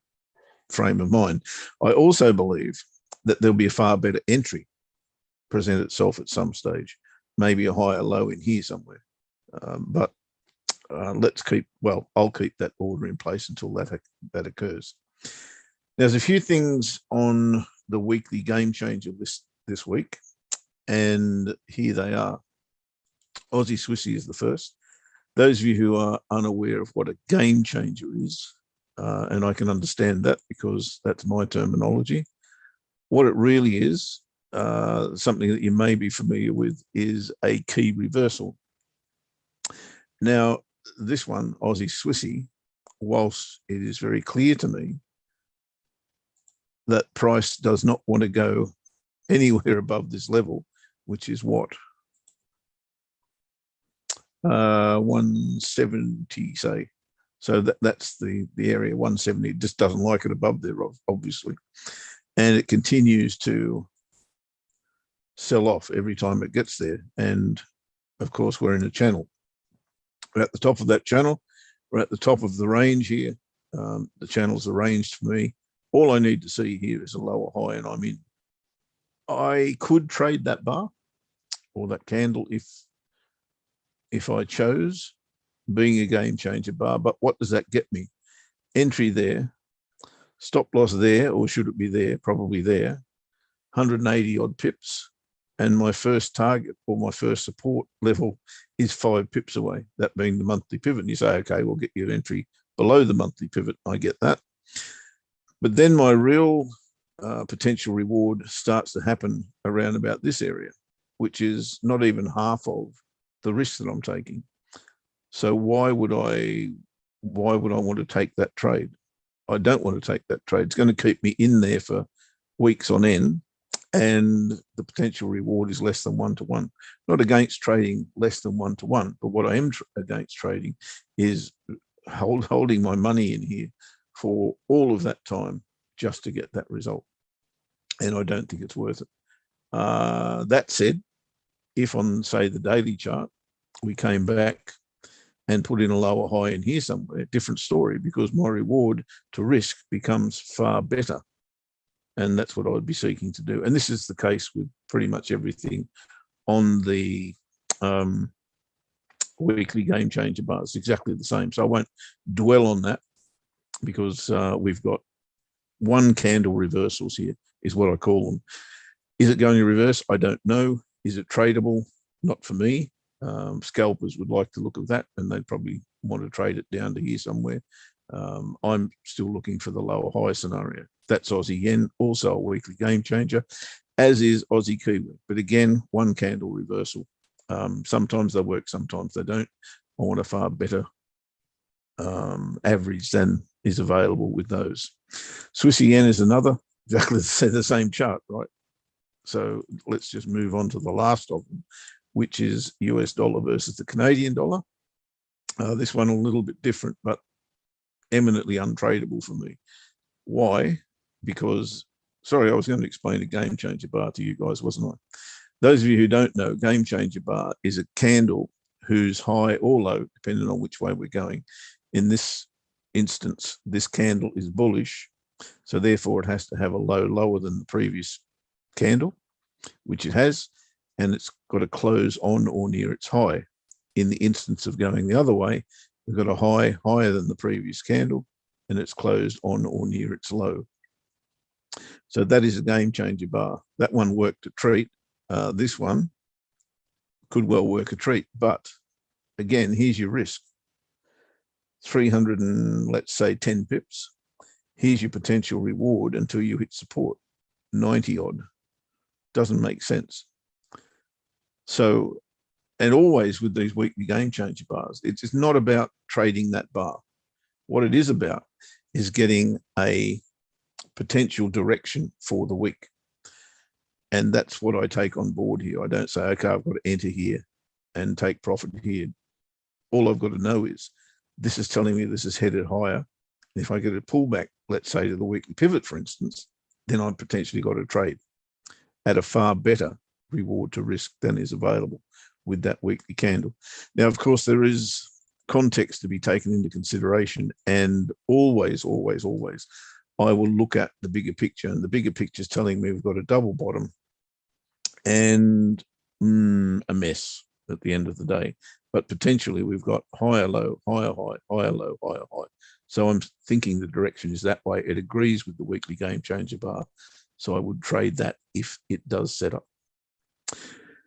frame of mind. I also believe that there'll be a far better entry present itself at some stage, maybe a higher low in here somewhere. But I'll keep that order in place until that occurs. There's a few things on the weekly game changer list this week, and here they are. Aussie Swissy is the first. Those of you who are unaware of what a game changer is, and I can understand that because that's my terminology, what it really is, something that you may be familiar with, is a key reversal. Now, this one, Aussie Swissy, whilst it is very clear to me that price does not want to go anywhere above this level, which is what? 170, say. So that's the area, 170. It just doesn't like it above there, obviously. And it continues to sell off every time it gets there. And of course, we're in a channel. We're at the top of that channel. We're at the top of the range here. The channel's arranged for me. All I need to see here is a lower high, and I'm in. I could trade that bar or that candle if I chose, being a game changer bar. But what does that get me? Entry there, stop loss there, or should it be there? Probably there. 180 odd pips. And my first target or my first support level is 5 pips away, that being the monthly pivot. And you say, okay, we'll get your entry below the monthly pivot. I get that. But then my real potential reward starts to happen around about this area, which is not even half of the risk that I'm taking. So why would I want to take that trade? I don't want to take that trade. It's going to keep me in there for weeks on end, and the potential reward is less than 1-to-1. Not against trading less than 1-to-1, but what I am against trading is holding my money in here for all of that time just to get that result. And I don't think it's worth it. That said, if on, say, the daily chart, we came back and put in a lower high in here somewhere, different story, because my reward to risk becomes far better. And that's what I would be seeking to do. And this is the case with pretty much everything on the weekly game changer bar. It's exactly the same. So I won't dwell on that because we've got one candle reversals here, is what I call them. Is it going to reverse? I don't know. Is it tradable? Not for me. Scalpers would like to look at that, and they'd probably want to trade it down to here somewhere. I'm still looking for the lower high scenario. That's Aussie Yen, also a weekly game changer, as is Aussie Kiwi. But again, one candle reversal. Sometimes they work, sometimes they don't. I want a far better average than is available with those. Swissy Yen is another, exactly the same chart, right? So let's just move on to the last of them, which is US dollar versus the Canadian dollar. This one a little bit different, but eminently untradeable for me. Why? Because, sorry, I was going to explain a game changer bar to you guys, wasn't I? Those of you who don't know, game changer bar is a candle whose high or low, depending on which way we're going. In this instance, this candle is bullish, so therefore it has to have a low lower than the previous candle, which it has, and it's got to close on or near its high. In the instance of going the other way, we've got a high higher than the previous candle, and it's closed on or near its low. So that is a game changer bar. That one worked a treat. This one could well work a treat, but again, here's your risk. 300 and let's say 10 pips. Here's your potential reward until you hit support, 90 odd. Doesn't make sense. So, and always with these weekly game changer bars, it's not about trading that bar. What it is about is getting a potential direction for the week. And that's what I take on board here. I don't say, okay, I've got to enter here and take profit here. All I've got to know is this is telling me this is headed higher. And if I get a pullback, let's say to the weekly pivot, for instance, then I've potentially got to trade at a far better reward to risk than is available with that weekly candle. Now, of course, there is context to be taken into consideration, and always, always, always, I will look at the bigger picture, and the bigger picture is telling me we've got a double bottom and a mess at the end of the day. But potentially we've got higher low, higher high, higher low, higher high. So I'm thinking the direction is that way. It agrees with the weekly game changer bar. So I would trade that if it does set up.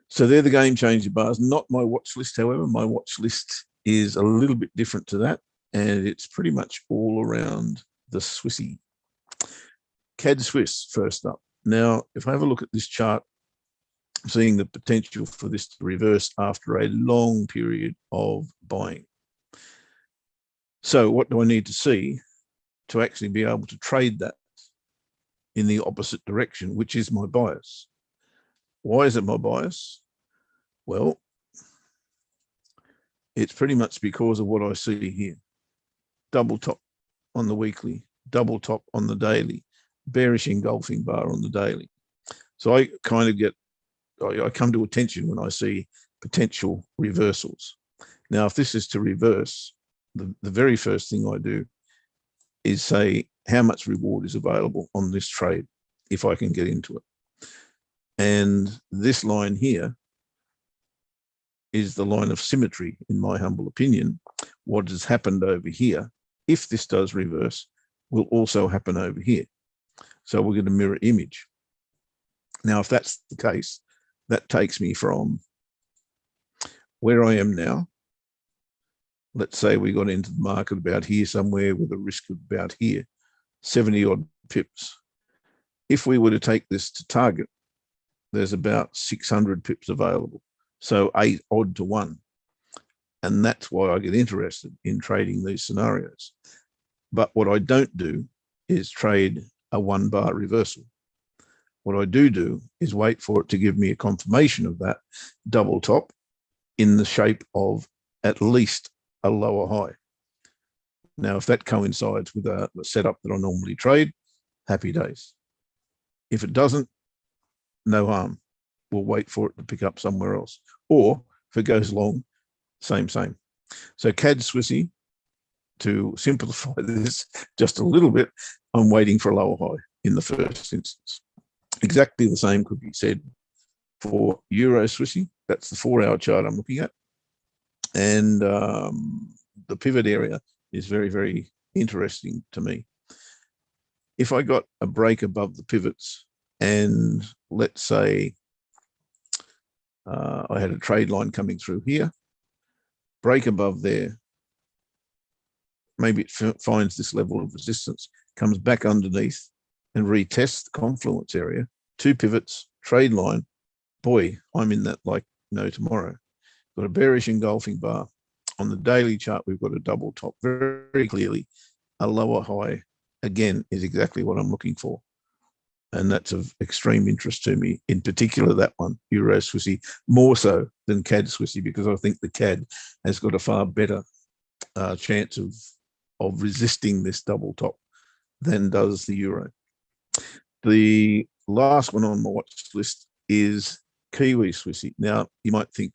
So they're the game changer bars, not my watch list, however. My watch list is a little bit different to that, and it's pretty much all around the Swissy. CAD Swiss first up. Now, if I have a look at this chart, I'm seeing the potential for this to reverse after a long period of buying. So what do I need to see to actually be able to trade that in the opposite direction, which is my bias? Why is it my bias? Well, it's pretty much because of what I see here. Double top on the weekly, double top on the daily, bearish engulfing bar on the daily. So I kind of I come to attention when I see potential reversals. Now, if this is to reverse, the very first thing I do is say how much reward is available on this trade if I can get into it. And this line here is the line of symmetry, in my humble opinion. What has happened over here, if this does reverse, will also happen over here. So we're going to mirror image. Now, if that's the case, that takes me from where I am now. Let's say we got into the market about here somewhere with a risk of about here, 70 odd pips. If we were to take this to target, there's about 600 pips available. So 8 odd to 1. And that's why I get interested in trading these scenarios. But what I don't do is trade a 1 bar reversal. What I do is wait for it to give me a confirmation of that double top in the shape of at least a lower high. Now, if that coincides with the setup that I normally trade, happy days. If it doesn't, no harm. We'll wait for it to pick up somewhere else. Or if it goes long, same. So CAD Swissy, to simplify this just a little bit, I'm waiting for a lower high. in the first instance. Exactly the same could be said for Euro Swissy. That's the 4-hour chart I'm looking at. And the pivot area is very, very interesting to me. If I got a break above the pivots, and let's say I had a trade line coming through here, break above there, maybe it finds this level of resistance, comes back underneath and retests the confluence area, 2 pivots, trade line, boy, I'm in that like no tomorrow. Got a bearish engulfing bar. On the daily chart, we've got a double top. Very, very clearly, a lower high, again, is exactly what I'm looking for. And that's of extreme interest to me, in particular that one, Euro Swissy, more so than CAD Swissy, because I think the CAD has got a far better chance of resisting this double top than does the Euro. The last one on my watch list is Kiwi Swissy. Now, you might think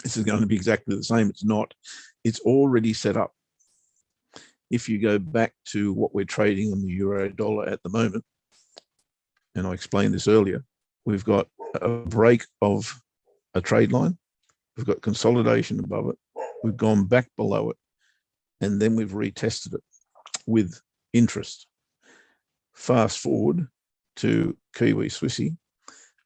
this is going to be exactly the same. It's not. It's already set up. If you go back to what we're trading on the euro dollar at the moment, and I explained this earlier, we've got a break of a trade line. We've got consolidation above it. We've gone back below it, and then we've retested it with interest. Fast forward to Kiwi Swissy.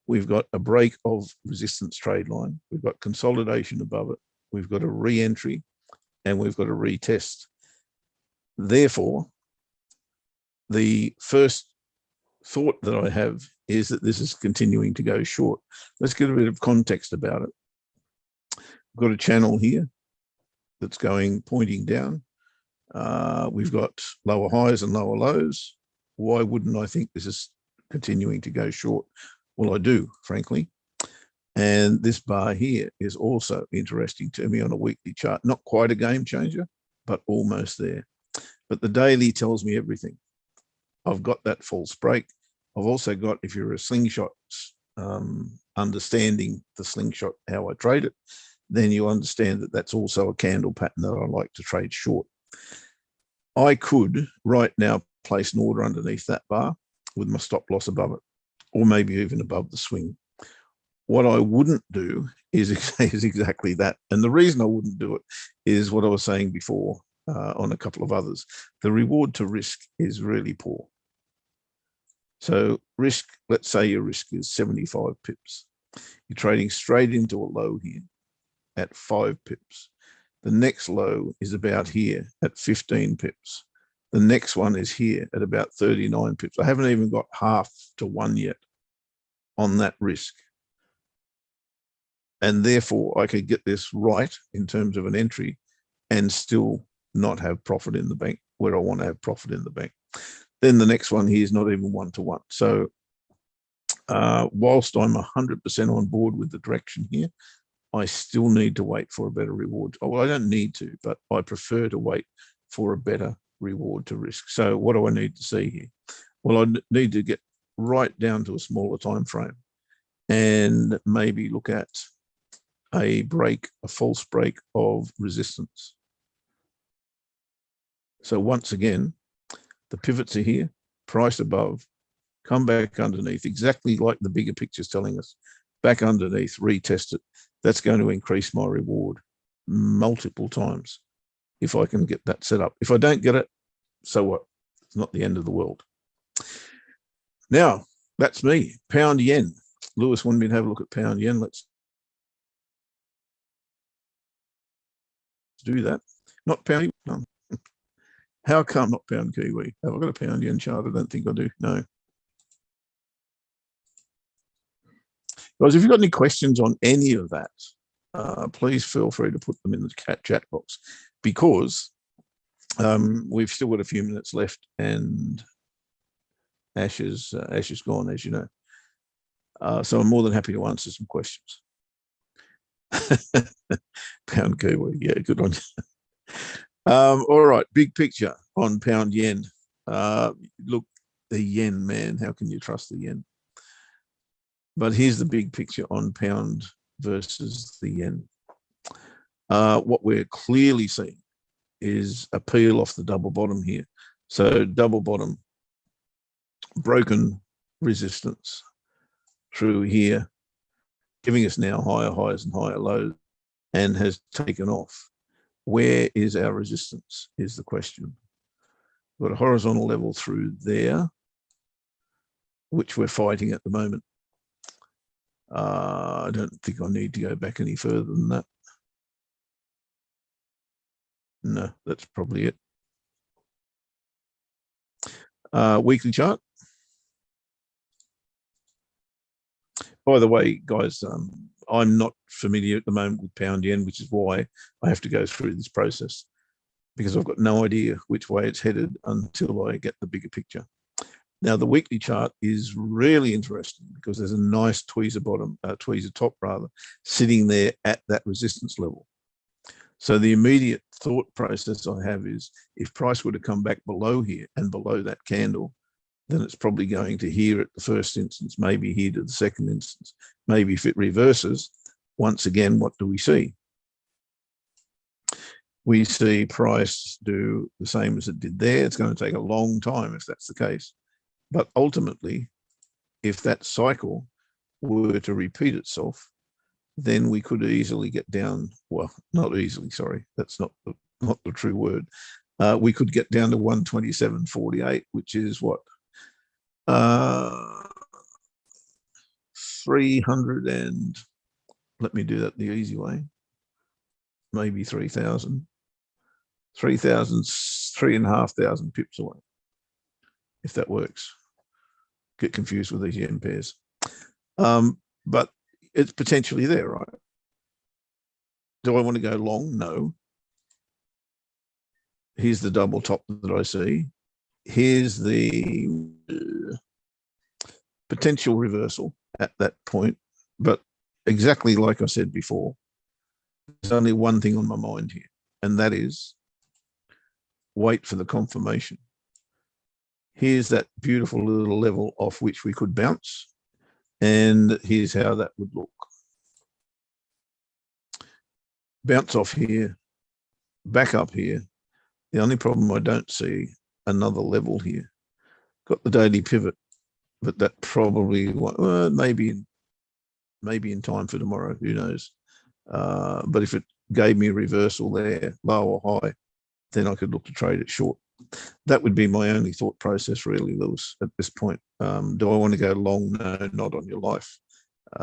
We've got a break of resistance trade line. We've got consolidation above it. We've got a re-entry, and we've got a retest. Therefore, the first thought that I have is that this is continuing to go short. Let's get a bit of context about it. We've got a channel here that's pointing down. We've got lower highs and lower lows. Why wouldn't I think this is continuing to go short? Well, I do, frankly. And this bar here is also interesting to me on a weekly chart. Not quite a game changer, but almost there. But the daily tells me everything. I've got that false break. I've also got, if you're a slingshot, understanding the slingshot, how I trade it, then you understand that that's also a candle pattern that I like to trade short. I could right now place an order underneath that bar with my stop loss above it, or maybe even above the swing. What I wouldn't do is exactly that. And the reason I wouldn't do it is what I was saying before on a couple of others. The reward to risk is really poor. So risk, let's say your risk is 75 pips. You're trading straight into a low here at 5 pips. The next low is about here at 15 pips. The next one is here at about 39 pips. I haven't even got half to 1 yet on that risk. And therefore, I could get this right in terms of an entry and still not have profit in the bank where I want to have profit in the bank. Then the next one here is not even 1-to-1. So whilst I'm 100% on board with the direction here, I still need to wait for a better reward. Well, I don't need to, but I prefer to wait for a better reward to risk. So what do I need to see here? Well, I need to get right down to a smaller time frame and maybe look at a false break of resistance. So once again, the pivots are here, price above, come back underneath, exactly like the bigger picture's telling us, back underneath, retest it. That's going to increase my reward multiple times if I can get that set up. If I don't get it, so what? It's not the end of the world. Now, that's me. Pound yen. Lewis wanted me to have a look at pound yen. Let's do that. Not pound yen. How come not pound Kiwi? Have I got a pound yen chart? I don't think I do. No. Guys, if you've got any questions on any of that, please feel free to put them in the chat box, because we've still got a few minutes left and Ash is gone, as you know. So I'm more than happy to answer some questions. Pound Kiwi, yeah, good on you. All right, big picture on pound yen. Look, the yen, man, how can you trust the yen? But here's the big picture on pound versus the yen. What we're clearly seeing is a peel off the double bottom here. So double bottom broken resistance through here, giving us now higher highs and higher lows, and has taken off. Where is our resistance is the question. We've got a horizontal level through there, which we're fighting at the moment. I don't think I need to go back any further than that. No, that's probably it. Weekly chart. By the way, guys, I'm not familiar at the moment with pound yen, which is why I have to go through this process, because I've got no idea which way it's headed until I get the bigger picture. Now, the weekly chart is really interesting because there's a nice tweezer bottom, tweezer top rather, sitting there at that resistance level. So the immediate thought process I have is, if price were to come back below here and below that candle, then it's probably going to here at the first instance, maybe here to the second instance. Maybe if it reverses, once again, what do we see? We see price do the same as it did there. It's going to take a long time if that's the case. But ultimately, if that cycle were to repeat itself, then we could easily get down, well, not easily, sorry, that's not the true word. We could get down to 127.48, which is what? 300 and, let me do that the easy way, maybe 3,000, 3,500 pips away, if that works. Get confused with these yen pairs. But it's potentially there, right? Do I want to go long? No. Here's the double top that I see. Here's the potential reversal at that point. But exactly like I said before, there's only one thing on my mind here, and that is wait for the confirmation. Here's that beautiful little level off which we could bounce. And here's how that would look. Bounce off here, back up here. The only problem, I don't see another level here. Got the daily pivot, but that probably, maybe in time for tomorrow, who knows. But if it gave me a reversal there, low or high, then I could look to trade it short. That would be my only thought process, really, Lewis, at this point. Do I want to go long? No, not on your life.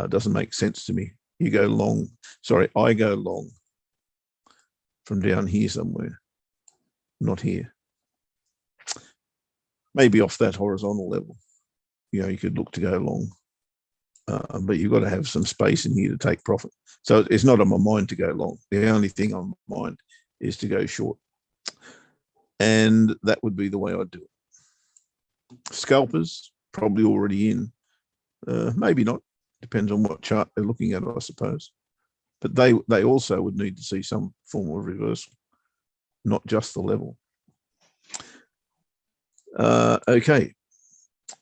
Doesn't make sense to me. You go long. Sorry, I go long from down here somewhere, not here. Maybe off that horizontal level. You know, you could look to go long, but you've got to have some space in here to take profit. So it's not on my mind to go long. The only thing on my mind is to go short. And that would be the way I'd do it. Scalpers, probably already in. Maybe not. Depends on what chart they're looking at, I suppose. But they also would need to see some form of reversal, not just the level. Okay.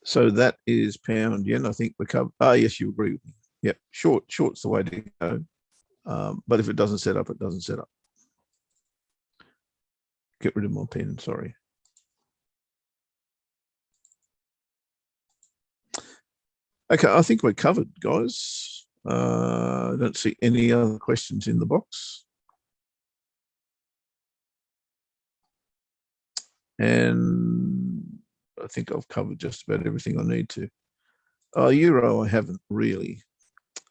So that is pound yen. I think we're covered. Yes, you agree with me. Yep, short's the way to go. But if it doesn't set up, it doesn't set up. Get rid of my pen, sorry. Okay, I think we're covered, guys. I don't see any other questions in the box. And I think I've covered just about everything I need to. Euro, I haven't really.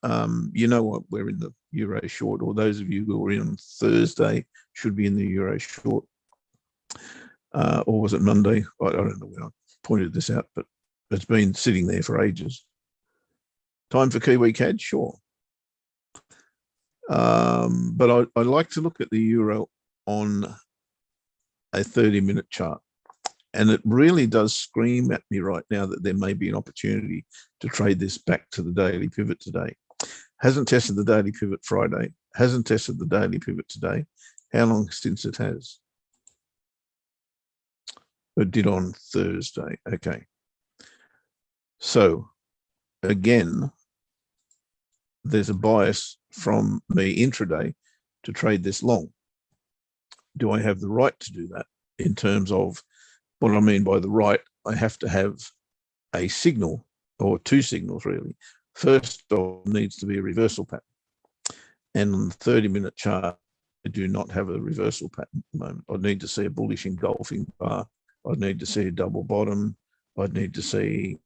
You know what, we're in the Euro short, or those of you who are in on Thursday should be in the Euro short. Or was it Monday? I don't know when I pointed this out, but it's been sitting there for ages. Time for Kiwi Cat, sure. But I like to look at the euro on a 30-minute chart. And it really does scream at me right now that there may be an opportunity to trade this back to the daily pivot today. Hasn't tested the daily pivot Friday. Hasn't tested the daily pivot today. How long since it has? It did on Thursday. Okay. So again, there's a bias from me intraday to trade this long. Do I have the right to do that? In terms of what I mean by the right, I have to have a signal, or two signals really. First off, needs to be a reversal pattern. And on the 30-minute chart, I do not have a reversal pattern at the moment. I'd need to see a bullish engulfing bar. I'd need to see a double bottom. I'd need to see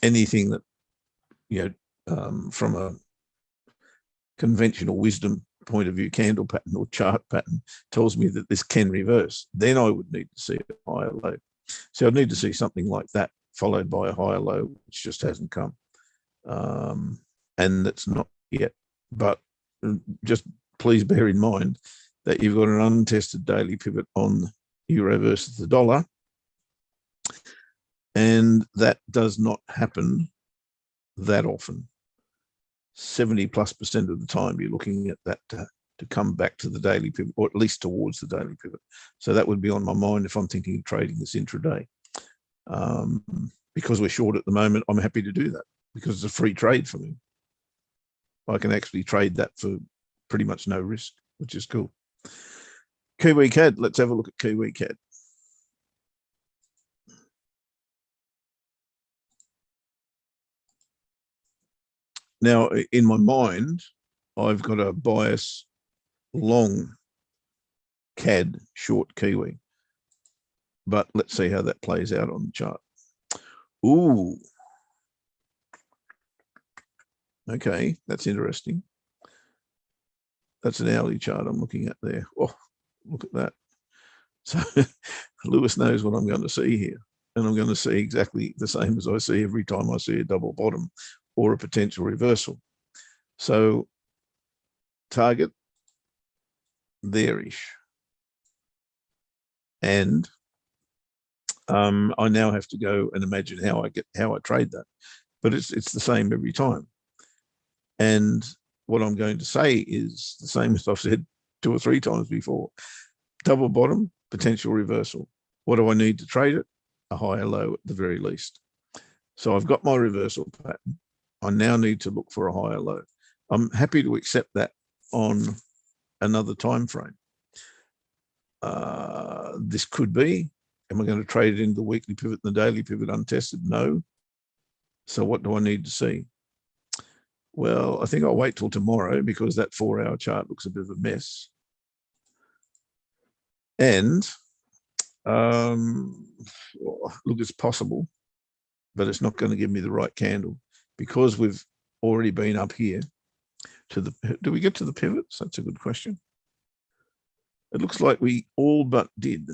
anything that, from a conventional wisdom point of view, candle pattern or chart pattern tells me that this can reverse. Then I would need to see a higher low. So I'd need to see something like that followed by a higher low, which just hasn't come. And that's not yet. But just please bear in mind that you've got an untested daily pivot on euro versus the dollar. And that does not happen that often. 70+% of the time you're looking at that to come back to the daily pivot, or at least towards the daily pivot. So that would be on my mind if I'm thinking of trading this intraday. Because we're short at the moment, I'm happy to do that because it's a free trade for me. I can actually trade that for pretty much no risk, which is cool. Kiwi Cat, let's have a look at Kiwi Cat. Now, in my mind, I've got a bias long CAD, short Kiwi. But let's see how that plays out on the chart. Ooh. Okay, that's interesting. That's an hourly chart I'm looking at there. Oh, look at that. So Lewis knows what I'm going to see here. And I'm going to see exactly the same as I see every time I see a double bottom or a potential reversal. So target there-ish. And I now have to go and imagine how I trade that. But it's the same every time. And what I'm going to say is the same as I've said 2 or 3 times before. Double bottom, potential reversal. What do I need to trade it? A higher low at the very least. So I've got my reversal pattern. I now need to look for a higher low. I'm happy to accept that on another time frame. This could be, am I going to trade it into the weekly pivot and the daily pivot untested? No. So what do I need to see? Well, I think I'll wait till tomorrow because that 4-hour chart looks a bit of a mess. And look, it's possible, but it's not going to give me the right candle because we've already been up here to the, do we get to the pivots? That's a good question. It looks like we all but did.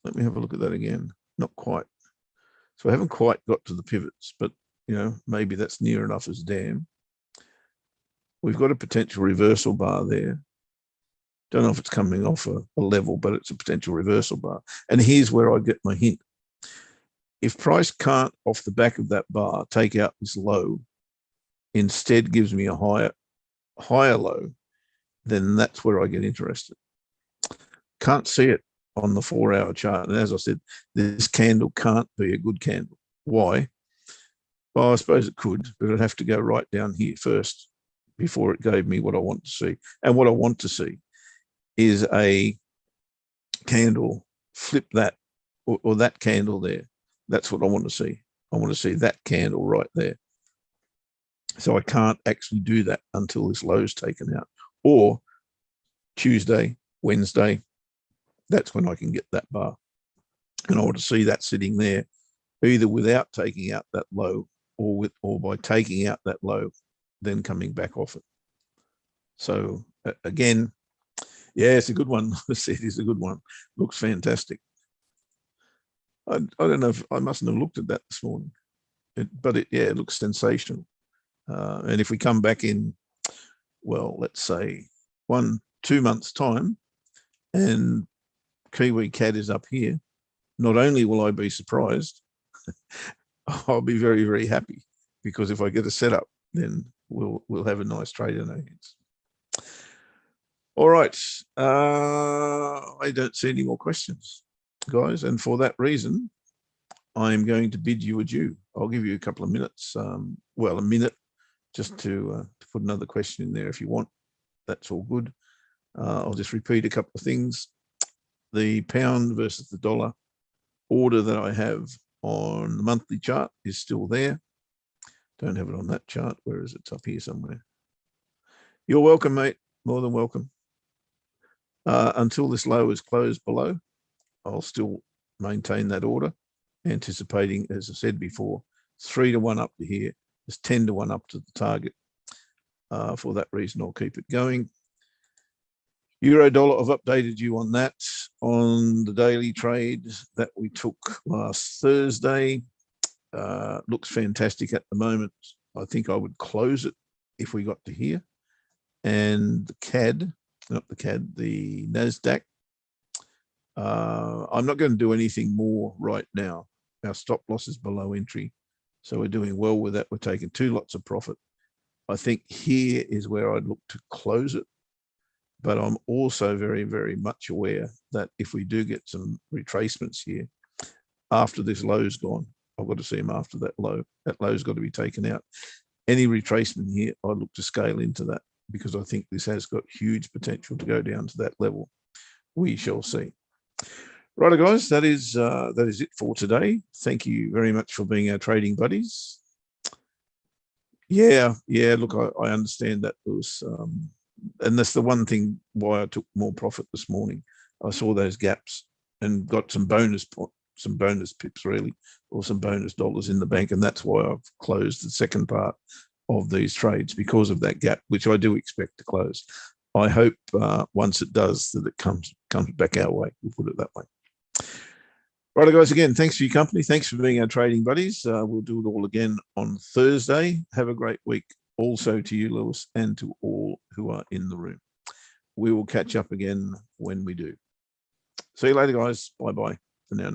Let me have a look at that again. Not quite. So I haven't quite got to the pivots, but maybe that's near enough as damn. We've got a potential reversal bar there. Don't know if it's coming off a level, but it's a potential reversal bar. And here's where I get my hint. If price can't, off the back of that bar, take out this low, instead gives me a higher low, then that's where I get interested. Can't see it on the 4-hour chart. And as I said, this candle can't be a good candle. Why? Well, I suppose it could, but it'd have to go right down here first before it gave me what I want to see. And what I want to see is a candle flip that or that candle there. That's what I want to see. I want to see that candle right there. So I can't actually do that until this low is taken out. Or Tuesday, Wednesday, that's when I can get that bar. And I want to see that sitting there, either without taking out that low or by taking out that low, then coming back off it. So again, yeah, it's a good one. I said it's a good one. Looks fantastic. I don't know if I mustn't have looked at that this morning, but it looks sensational. And if we come back in, well, let's say 1-2 months' time, and Kiwi Cat is up here, not only will I be surprised, I'll be very, very happy, because if I get a setup, then we'll have a nice trade in our hands. All right, I don't see any more questions, guys, and for that reason, I'm going to bid you adieu. I'll give you a couple of minutes, well, a minute, just to put another question in there if you want. That's all good. I'll just repeat a couple of things. The pound versus the dollar order that I have on the monthly chart is still there. Don't have it on that chart. Where is it? It's up here somewhere. You're welcome, mate. More than welcome. Until this low is closed below, I'll still maintain that order, anticipating, as I said before, 3 to 1 up to here. There's 10 to 1 up to the target. For that reason, I'll keep it going. Euro dollar, I've updated you on that on the daily trade that we took last Thursday. Looks fantastic at the moment. I think I would close it if we got to here. And the CAD, not the CAD, the NASDAQ. I'm not going to do anything more right now. Our stop loss is below entry. So we're doing well with that. We're taking 2 lots of profit. I think here is where I'd look to close it. But I'm also very, very much aware that if we do get some retracements here, after this low's gone, I've got to see them after that low. That low's got to be taken out. Any retracement here, I'd look to scale into that because I think this has got huge potential to go down to that level. We shall see. Right, guys, that is it for today. Thank you very much for being our trading buddies. Yeah, look, I understand that was, and that's the one thing why I took more profit this morning. I saw those gaps and got some bonus pips really, or some bonus dollars in the bank, and that's why I've closed the second part of these trades because of that gap, which I do expect to close. I hope once it does that it comes back our way. We'll put it that way. Right, guys, again, thanks for your company. Thanks for being our trading buddies. We'll do it all again on Thursday. Have a great week. Also to you, Lewis, and to all who are in the room. We will catch up again when we do. See you later, guys. Bye-bye for now.